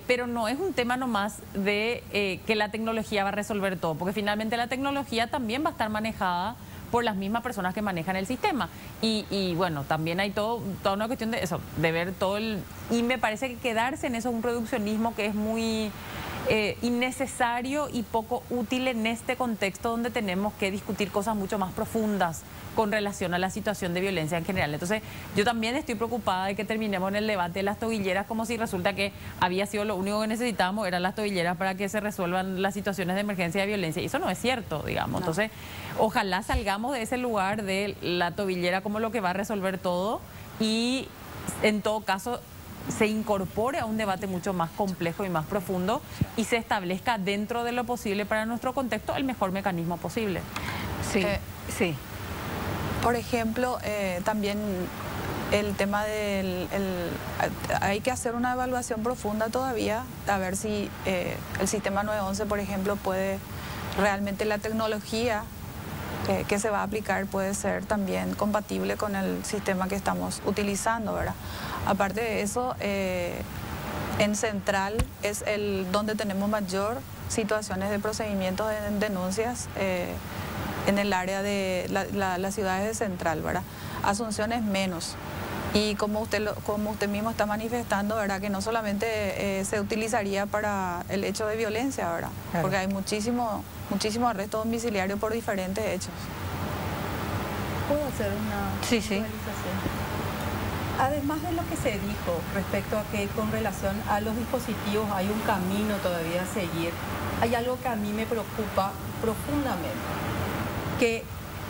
Pero no es un tema nomás de que la tecnología va a resolver todo, porque finalmente la tecnología también va a estar manejada por las mismas personas que manejan el sistema. Y bueno, también hay toda una cuestión de eso, de ver todo y me parece que quedarse en eso es un reduccionismo que es muy innecesario y poco útil en este contexto donde tenemos que discutir cosas mucho más profundas con relación a la situación de violencia en general. Entonces, yo también estoy preocupada de que terminemos en el debate de las tobilleras como si resulta que había sido lo único que necesitábamos, eran las tobilleras para que se resuelvan las situaciones de emergencia y de violencia. Y eso no es cierto, digamos. No. Entonces, ojalá salgamos de ese lugar de la tobillera como lo que va a resolver todo y, en todo caso, se incorpore a un debate mucho más complejo y más profundo y se establezca dentro de lo posible para nuestro contexto el mejor mecanismo posible. Sí, sí. Por ejemplo, también el tema hay que hacer una evaluación profunda todavía, a ver si el sistema 911, por ejemplo, puede realmente la tecnología que se va a aplicar puede ser también compatible con el sistema que estamos utilizando, ¿verdad? Aparte de eso, en Central es donde tenemos mayor situaciones de procedimientos de denuncias en el área de las ciudades de Central, ¿verdad? Asunción es menos. Y como usted mismo está manifestando, ¿verdad? Que no solamente se utilizaría para el hecho de violencia, ¿verdad? Claro. Porque hay muchísimo arresto domiciliario por diferentes hechos. ¿Puedo hacer una visualización? Además de lo que se dijo respecto a que con relación a los dispositivos hay un camino todavía a seguir, hay algo que a mí me preocupa profundamente, que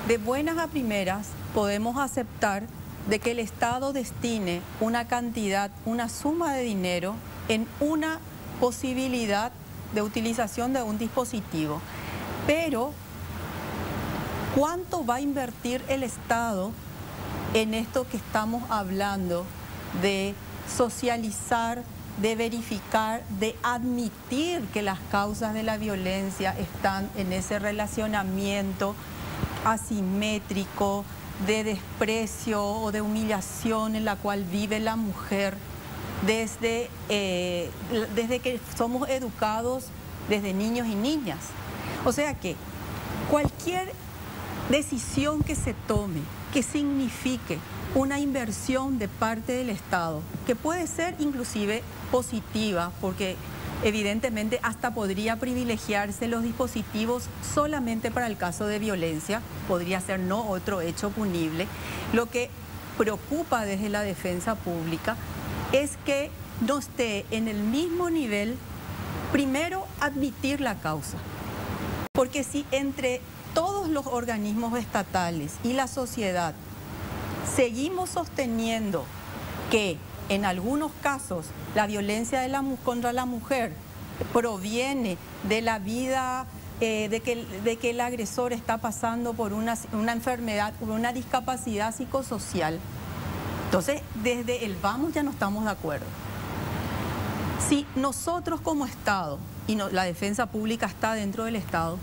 de buenas a primeras podemos aceptar de que el Estado destine una cantidad, una suma de dinero en una posibilidad de utilización de un dispositivo. Pero, ¿cuánto va a invertir el Estado en esto que estamos hablando de socializar, de verificar, de admitir que las causas de la violencia están en ese relacionamiento asimétrico, de desprecio o de humillación en la cual vive la mujer desde que somos educados desde niños y niñas? O sea que cualquier decisión que se tome que signifique una inversión de parte del Estado, que puede ser inclusive positiva, porque evidentemente hasta podría privilegiarse los dispositivos solamente para el caso de violencia, podría ser no otro hecho punible. Lo que preocupa desde la defensa pública es que no esté en el mismo nivel, primero, admitir la causa. Porque si entre todos los organismos estatales y la sociedad seguimos sosteniendo que en algunos casos la violencia contra la mujer proviene de la vida, de que el agresor está pasando por una enfermedad, por una discapacidad psicosocial, entonces desde el vamos ya no estamos de acuerdo. Si nosotros como Estado, y la defensa pública está dentro del Estado,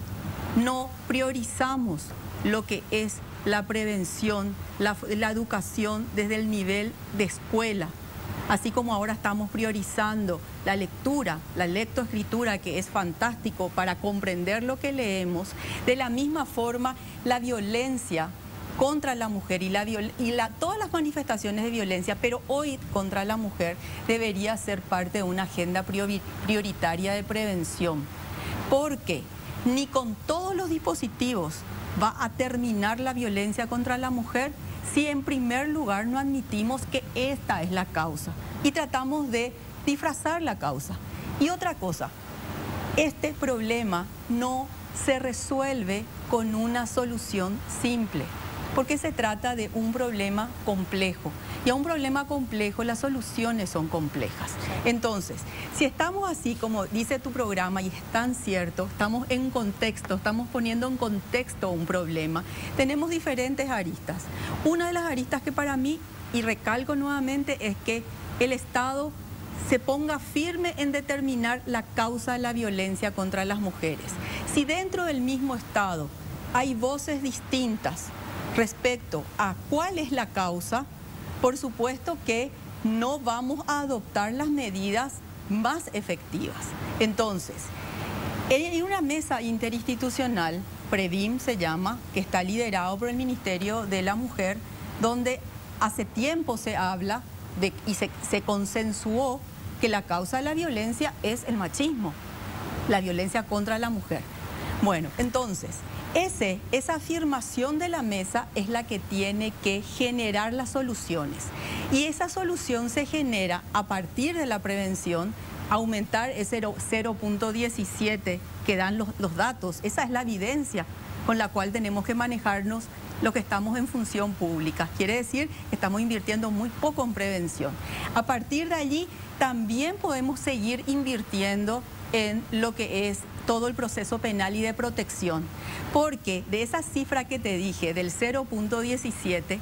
no priorizamos lo que es la prevención, la educación desde el nivel de escuela, así como ahora estamos priorizando la lectura, la lectoescritura, que es fantástico para comprender lo que leemos, de la misma forma la violencia contra la mujer y todas las manifestaciones de violencia, pero hoy contra la mujer, debería ser parte de una agenda prioritaria de prevención, porque ni con todos los dispositivos va a terminar la violencia contra la mujer si en primer lugar no admitimos que esta es la causa y tratamos de disfrazar la causa. Y otra cosa, este problema no se resuelve con una solución simple, porque se trata de un problema complejo. Y a un problema complejo las soluciones son complejas. Entonces, si estamos así, como dice tu programa, y es tan cierto, estamos en contexto, estamos poniendo en contexto un problema, tenemos diferentes aristas. Una de las aristas que para mí, y recalco nuevamente, es que el Estado se ponga firme en determinar la causa de la violencia contra las mujeres. Si dentro del mismo Estado hay voces distintas respecto a cuál es la causa, por supuesto que no vamos a adoptar las medidas más efectivas. Entonces, en una mesa interinstitucional, PREVIM se llama, que está liderado por el Ministerio de la Mujer, donde hace tiempo se habla y se consensuó que la causa de la violencia es el machismo, la violencia contra la mujer. Bueno, entonces, esa afirmación de la mesa es la que tiene que generar las soluciones. Y esa solución se genera a partir de la prevención, aumentar ese 0.17 que dan los datos. Esa es la evidencia con la cual tenemos que manejarnos los que estamos en función pública. Quiere decir que estamos invirtiendo muy poco en prevención. A partir de allí también podemos seguir invirtiendo en lo que es todo el proceso penal y de protección, porque de esa cifra que te dije, del 0.17,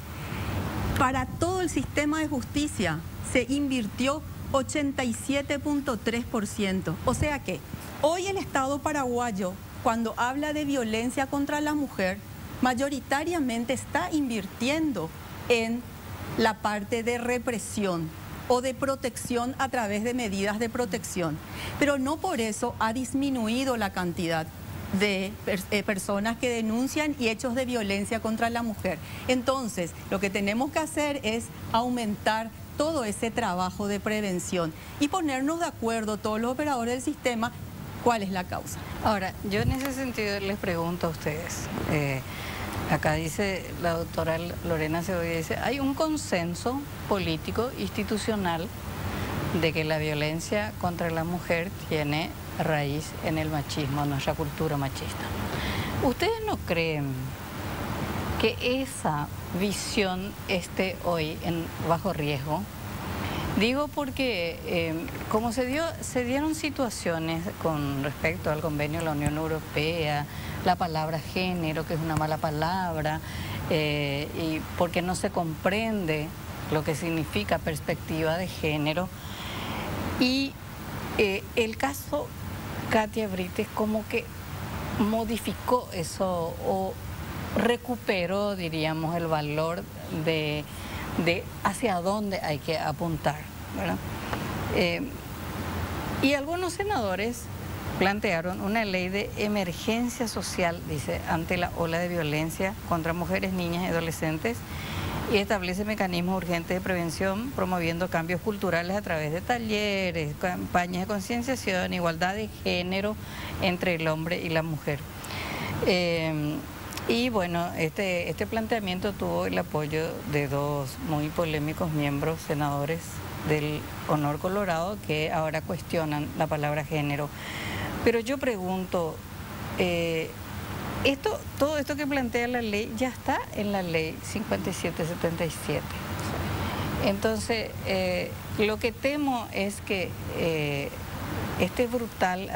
para todo el sistema de justicia se invirtió 87.3%. O sea que hoy el Estado paraguayo, cuando habla de violencia contra la mujer, mayoritariamente está invirtiendo en la parte de represión o de protección a través de medidas de protección. Pero no por eso ha disminuido la cantidad de personas que denuncian y hechos de violencia contra la mujer. Entonces, lo que tenemos que hacer es aumentar todo ese trabajo de prevención y ponernos de acuerdo todos los operadores del sistema cuál es la causa. Ahora, yo en ese sentido les pregunto a ustedes, acá dice la doctora Lorena Segovia, dice, hay un consenso político, institucional, de que la violencia contra la mujer tiene raíz en el machismo, en nuestra cultura machista. ¿Ustedes no creen que esa visión esté hoy bajo riesgo? Digo porque como se dieron situaciones con respecto al convenio de la Unión Europea, la palabra género, que es una mala palabra, y porque no se comprende lo que significa perspectiva de género. Y el caso Katia Brites como que modificó eso o recuperó, diríamos, el valor de hacia dónde hay que apuntar, ¿verdad? Y algunos senadores plantearon una ley de emergencia social, dice, ante la ola de violencia contra mujeres, niñas y adolescentes, y establece mecanismos urgentes de prevención, promoviendo cambios culturales a través de talleres, campañas de concienciación, igualdad de género entre el hombre y la mujer. Y bueno, este planteamiento tuvo el apoyo de dos muy polémicos miembros, senadores del Honor Colorado, que ahora cuestionan la palabra género. Pero yo pregunto, todo esto que plantea la ley ya está en la ley 5777. Entonces, lo que temo es que este brutal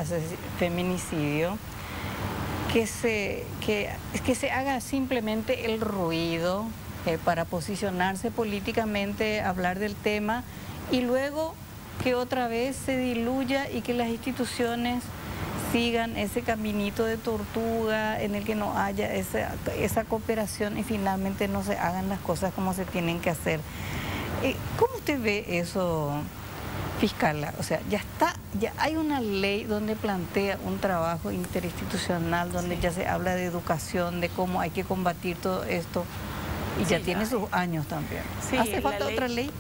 feminicidio, que se haga simplemente el ruido para posicionarse políticamente, hablar del tema, y luego que otra vez se diluya y que las instituciones sigan ese caminito de tortuga en el que no haya esa cooperación y finalmente no se hagan las cosas como se tienen que hacer. ¿Cómo usted ve eso, fiscal? O sea, ya hay una ley donde plantea un trabajo interinstitucional, donde ya se habla de educación, de cómo hay que combatir todo esto, y ya tiene sus años también. Sí, ¿Hace falta otra ley?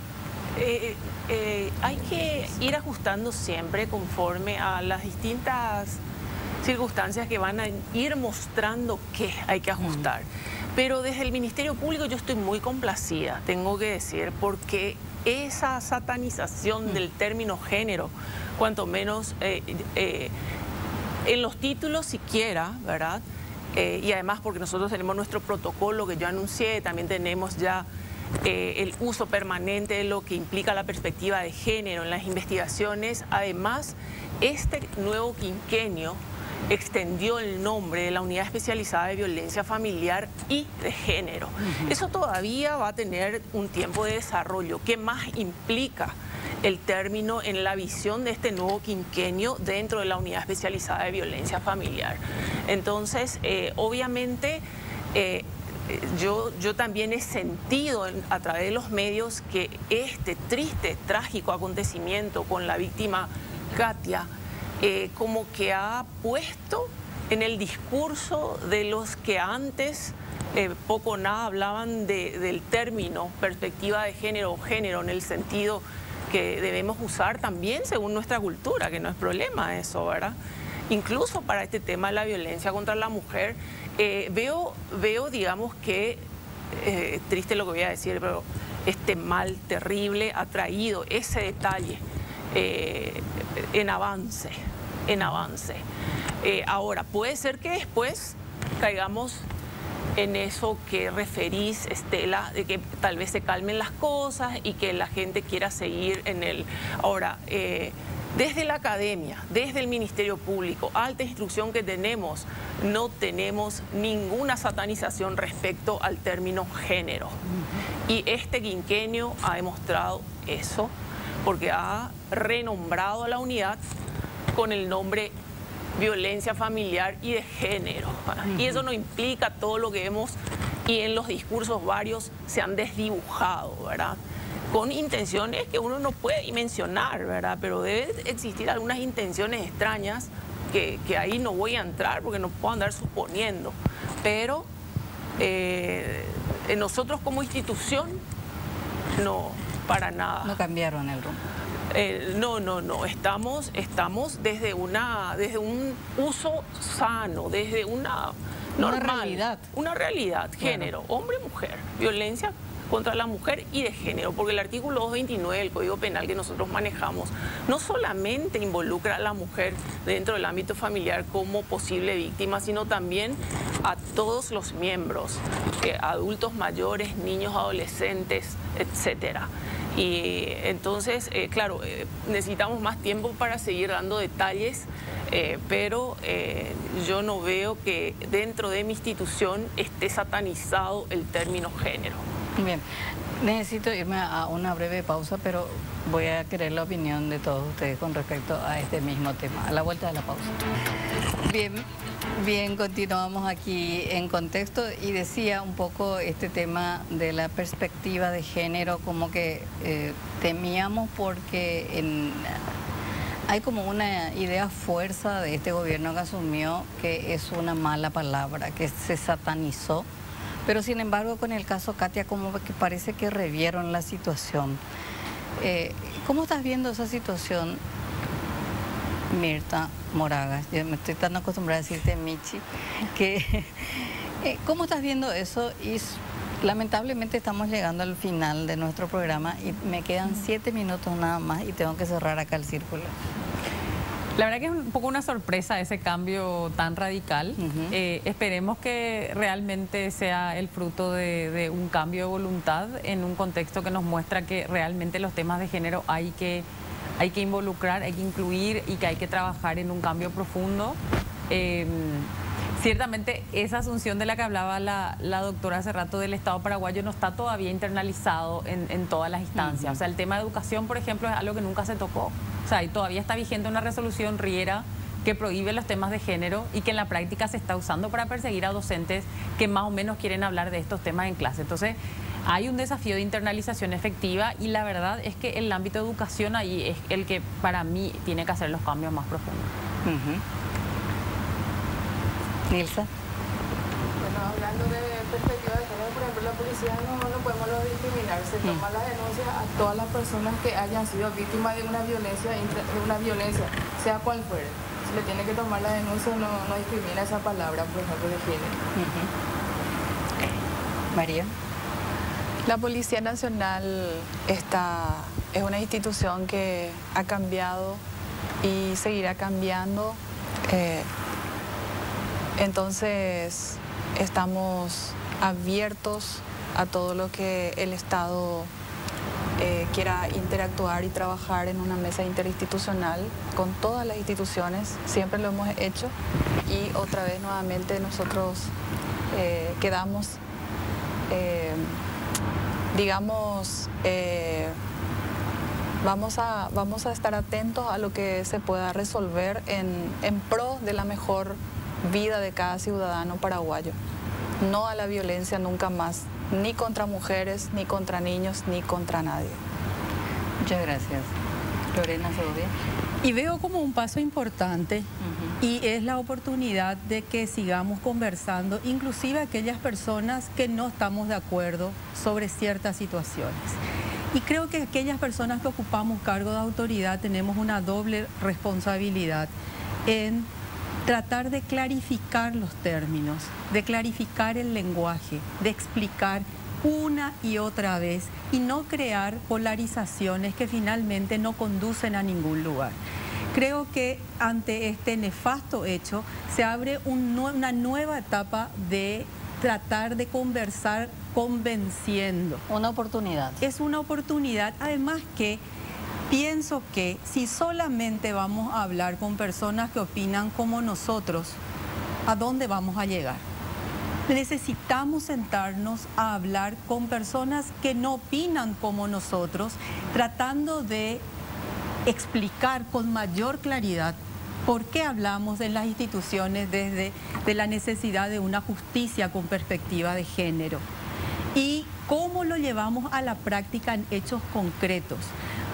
Hay que ir ajustando siempre conforme a las distintas circunstancias que van a ir mostrando que hay que ajustar. Pero desde el Ministerio Público yo estoy muy complacida, tengo que decir, porque esa satanización del término género, cuanto menos en los títulos siquiera, ¿verdad? Y además porque nosotros tenemos nuestro protocolo que yo anuncié, también tenemos ya el uso permanente de lo que implica la perspectiva de género en las investigaciones. Además, este nuevo quinquenio extendió el nombre de la Unidad Especializada de Violencia Familiar y de Género. Eso todavía va a tener un tiempo de desarrollo. ¿Qué más implica el término en la visión de este nuevo quinquenio dentro de la Unidad Especializada de Violencia Familiar? Entonces, obviamente, yo también he sentido a través de los medios que este triste, trágico acontecimiento con la víctima Katia como que ha puesto en el discurso de los que antes poco o nada hablaban del término perspectiva de género o género en el sentido que debemos usar también según nuestra cultura, que no es problema eso, ¿verdad? Incluso para este tema de la violencia contra la mujer, veo, digamos que, triste lo que voy a decir, pero este mal terrible ha traído ese detalle en avance. Ahora, puede ser que después caigamos en eso que referís, Estela, de que tal vez se calmen las cosas y que la gente quiera seguir en el... Ahora, desde la academia, desde el Ministerio Público, alta instrucción que tenemos, no tenemos ninguna satanización respecto al término género. Y este quinquenio ha demostrado eso, porque ha renombrado a la unidad con el nombre violencia familiar y de género. Y eso no implica todo lo que vemos y en los discursos varios se han desdibujado, ¿verdad? Con intenciones que uno no puede mencionar, ¿verdad? Pero debe existir algunas intenciones extrañas que ahí no voy a entrar porque no puedo andar suponiendo. Pero nosotros como institución, no, para nada. No cambiaron el rumbo. No. Estamos desde un uso sano, desde una normal. Realidad. Una realidad, género, hombre, mujer, violencia contra la mujer y de género, porque el artículo 229 del Código Penal que nosotros manejamos no solamente involucra a la mujer dentro del ámbito familiar como posible víctima, sino también a todos los miembros, adultos mayores, niños, adolescentes, etcétera. Y entonces, claro, necesitamos más tiempo para seguir dando detalles, pero yo no veo que dentro de mi institución esté satanizado el término género. Bien, necesito irme a una breve pausa, pero voy a querer la opinión de todos ustedes con respecto a este mismo tema. A la vuelta de la pausa. Bien, continuamos aquí en Contexto y decía un poco este tema de la perspectiva de género, como que temíamos porque hay como una idea fuerza de este gobierno que asumió que es una mala palabra, que se satanizó. Pero sin embargo, con el caso Katia, como que parece que revieron la situación. ¿Cómo estás viendo esa situación, Mirta Moragas? Yo me estoy tan acostumbrada a decirte Michi, que ¿cómo estás viendo eso? Y lamentablemente estamos llegando al final de nuestro programa y me quedan 7 minutos nada más y tengo que cerrar acá el círculo. La verdad que es un poco una sorpresa ese cambio tan radical. Esperemos que realmente sea el fruto de un cambio de voluntad en un contexto que nos muestra que realmente los temas de género hay que involucrar, hay que incluir y que hay que trabajar en un cambio profundo. Ciertamente esa asunción de la que hablaba la doctora hace rato del Estado paraguayo no está todavía internalizado en todas las instancias. O sea, el tema de educación, por ejemplo, es algo que nunca se tocó. O sea, y todavía está vigente una resolución Riera que prohíbe los temas de género y que en la práctica se está usando para perseguir a docentes que más o menos quieren hablar de estos temas en clase. Entonces, hay un desafío de internalización efectiva y la verdad es que el ámbito de educación ahí es el que para mí tiene que hacer los cambios más profundos. Nilsa. Bueno, hablando de perspectiva de género, por ejemplo, la policía no podemos discriminar. Se toma la denuncia a todas las personas que hayan sido víctimas de una violencia, sea cual fuere. Se le tiene que tomar la denuncia, no discrimina esa palabra, por ejemplo, de género. María. La Policía Nacional es una institución que ha cambiado y seguirá cambiando. Entonces, estamos abiertos a todo lo que el Estado quiera interactuar y trabajar en una mesa interinstitucional con todas las instituciones. Siempre lo hemos hecho y otra vez nuevamente nosotros quedamos, vamos a estar atentos a lo que se pueda resolver en pro de la mejor vida de cada ciudadano paraguayo. No a la violencia nunca más, ni contra mujeres, ni contra niños, ni contra nadie. Muchas gracias. Lorena Segovia. Y veo como un paso importante y es la oportunidad de que sigamos conversando, inclusive aquellas personas que no estamos de acuerdo sobre ciertas situaciones. Y creo que aquellas personas que ocupamos cargo de autoridad tenemos una doble responsabilidad en tratar de clarificar los términos, de clarificar el lenguaje, de explicar una y otra vez y no crear polarizaciones que finalmente no conducen a ningún lugar. Creo que ante este nefasto hecho se abre una nueva etapa de tratar de conversar convenciendo. Una oportunidad. Es una oportunidad, además que pienso que si solamente vamos a hablar con personas que opinan como nosotros, ¿a dónde vamos a llegar? Necesitamos sentarnos a hablar con personas que no opinan como nosotros, tratando de explicar con mayor claridad por qué hablamos en las instituciones desde la necesidad de una justicia con perspectiva de género y cómo lo llevamos a la práctica en hechos concretos.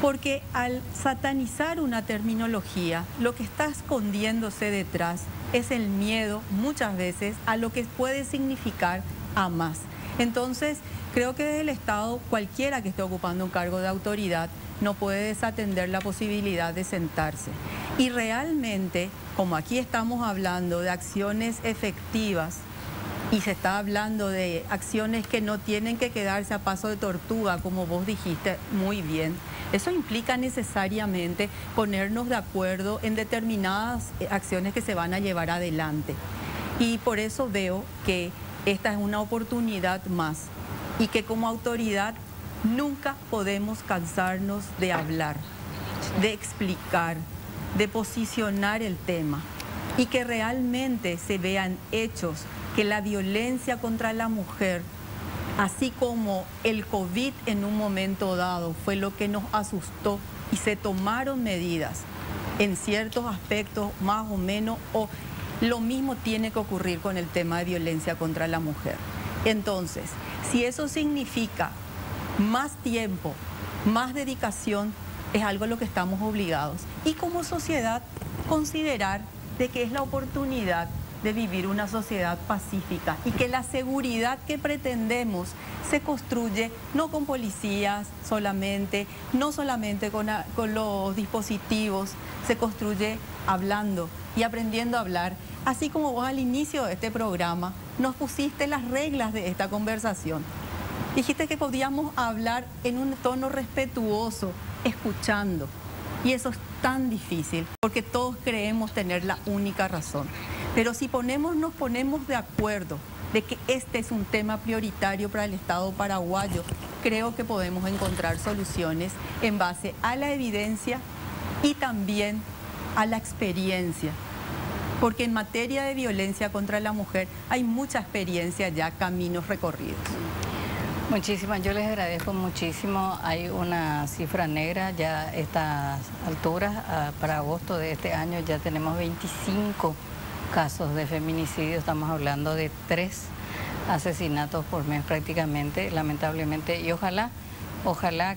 Porque al satanizar una terminología, lo que está escondiéndose detrás es el miedo muchas veces a lo que puede significar a más. Entonces, creo que desde el Estado, cualquiera que esté ocupando un cargo de autoridad no puede desatender la posibilidad de sentarse. Y realmente, como aquí estamos hablando de acciones efectivas y se está hablando de acciones que no tienen que quedarse a paso de tortuga, como vos dijiste muy bien, eso implica necesariamente ponernos de acuerdo en determinadas acciones que se van a llevar adelante. Y por eso veo que esta es una oportunidad más y que como autoridad nunca podemos cansarnos de hablar, de explicar, de posicionar el tema y que realmente se vean hechos, que la violencia contra la mujer, así como el COVID en un momento dado fue lo que nos asustó y se tomaron medidas en ciertos aspectos más o menos, o lo mismo tiene que ocurrir con el tema de violencia contra la mujer. Entonces, si eso significa más tiempo, más dedicación, es algo a lo que estamos obligados. Y como sociedad, considerar de que es la oportunidad de vivir una sociedad pacífica y que la seguridad que pretendemos se construye no con policías solamente, no solamente con los dispositivos, se construye hablando y aprendiendo a hablar. Así como vos al inicio de este programa nos pusiste las reglas de esta conversación. Dijiste que podíamos hablar en un tono respetuoso, escuchando. Y eso es tan difícil, porque todos creemos tener la única razón. Pero si nos ponemos de acuerdo de que este es un tema prioritario para el Estado paraguayo, creo que podemos encontrar soluciones en base a la evidencia y también a la experiencia. Porque en materia de violencia contra la mujer hay mucha experiencia ya, caminos recorridos. Muchísimas, yo les agradezco muchísimo. Hay una cifra negra ya a estas alturas. Para agosto de este año ya tenemos 25 casos de feminicidio. Estamos hablando de 3 asesinatos por mes prácticamente, lamentablemente. Y ojalá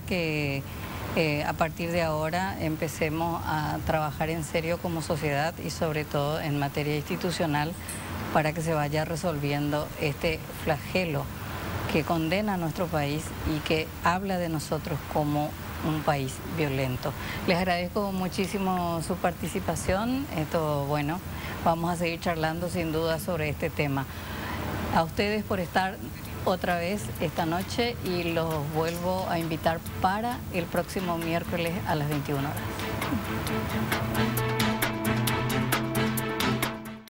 que a partir de ahora empecemos a trabajar en serio como sociedad y sobre todo en materia institucional para que se vaya resolviendo este flagelo que condena a nuestro país y que habla de nosotros como un país violento. Les agradezco muchísimo su participación. Bueno, vamos a seguir charlando sin duda sobre este tema. A ustedes por estar otra vez esta noche y los vuelvo a invitar para el próximo miércoles a las 21 horas.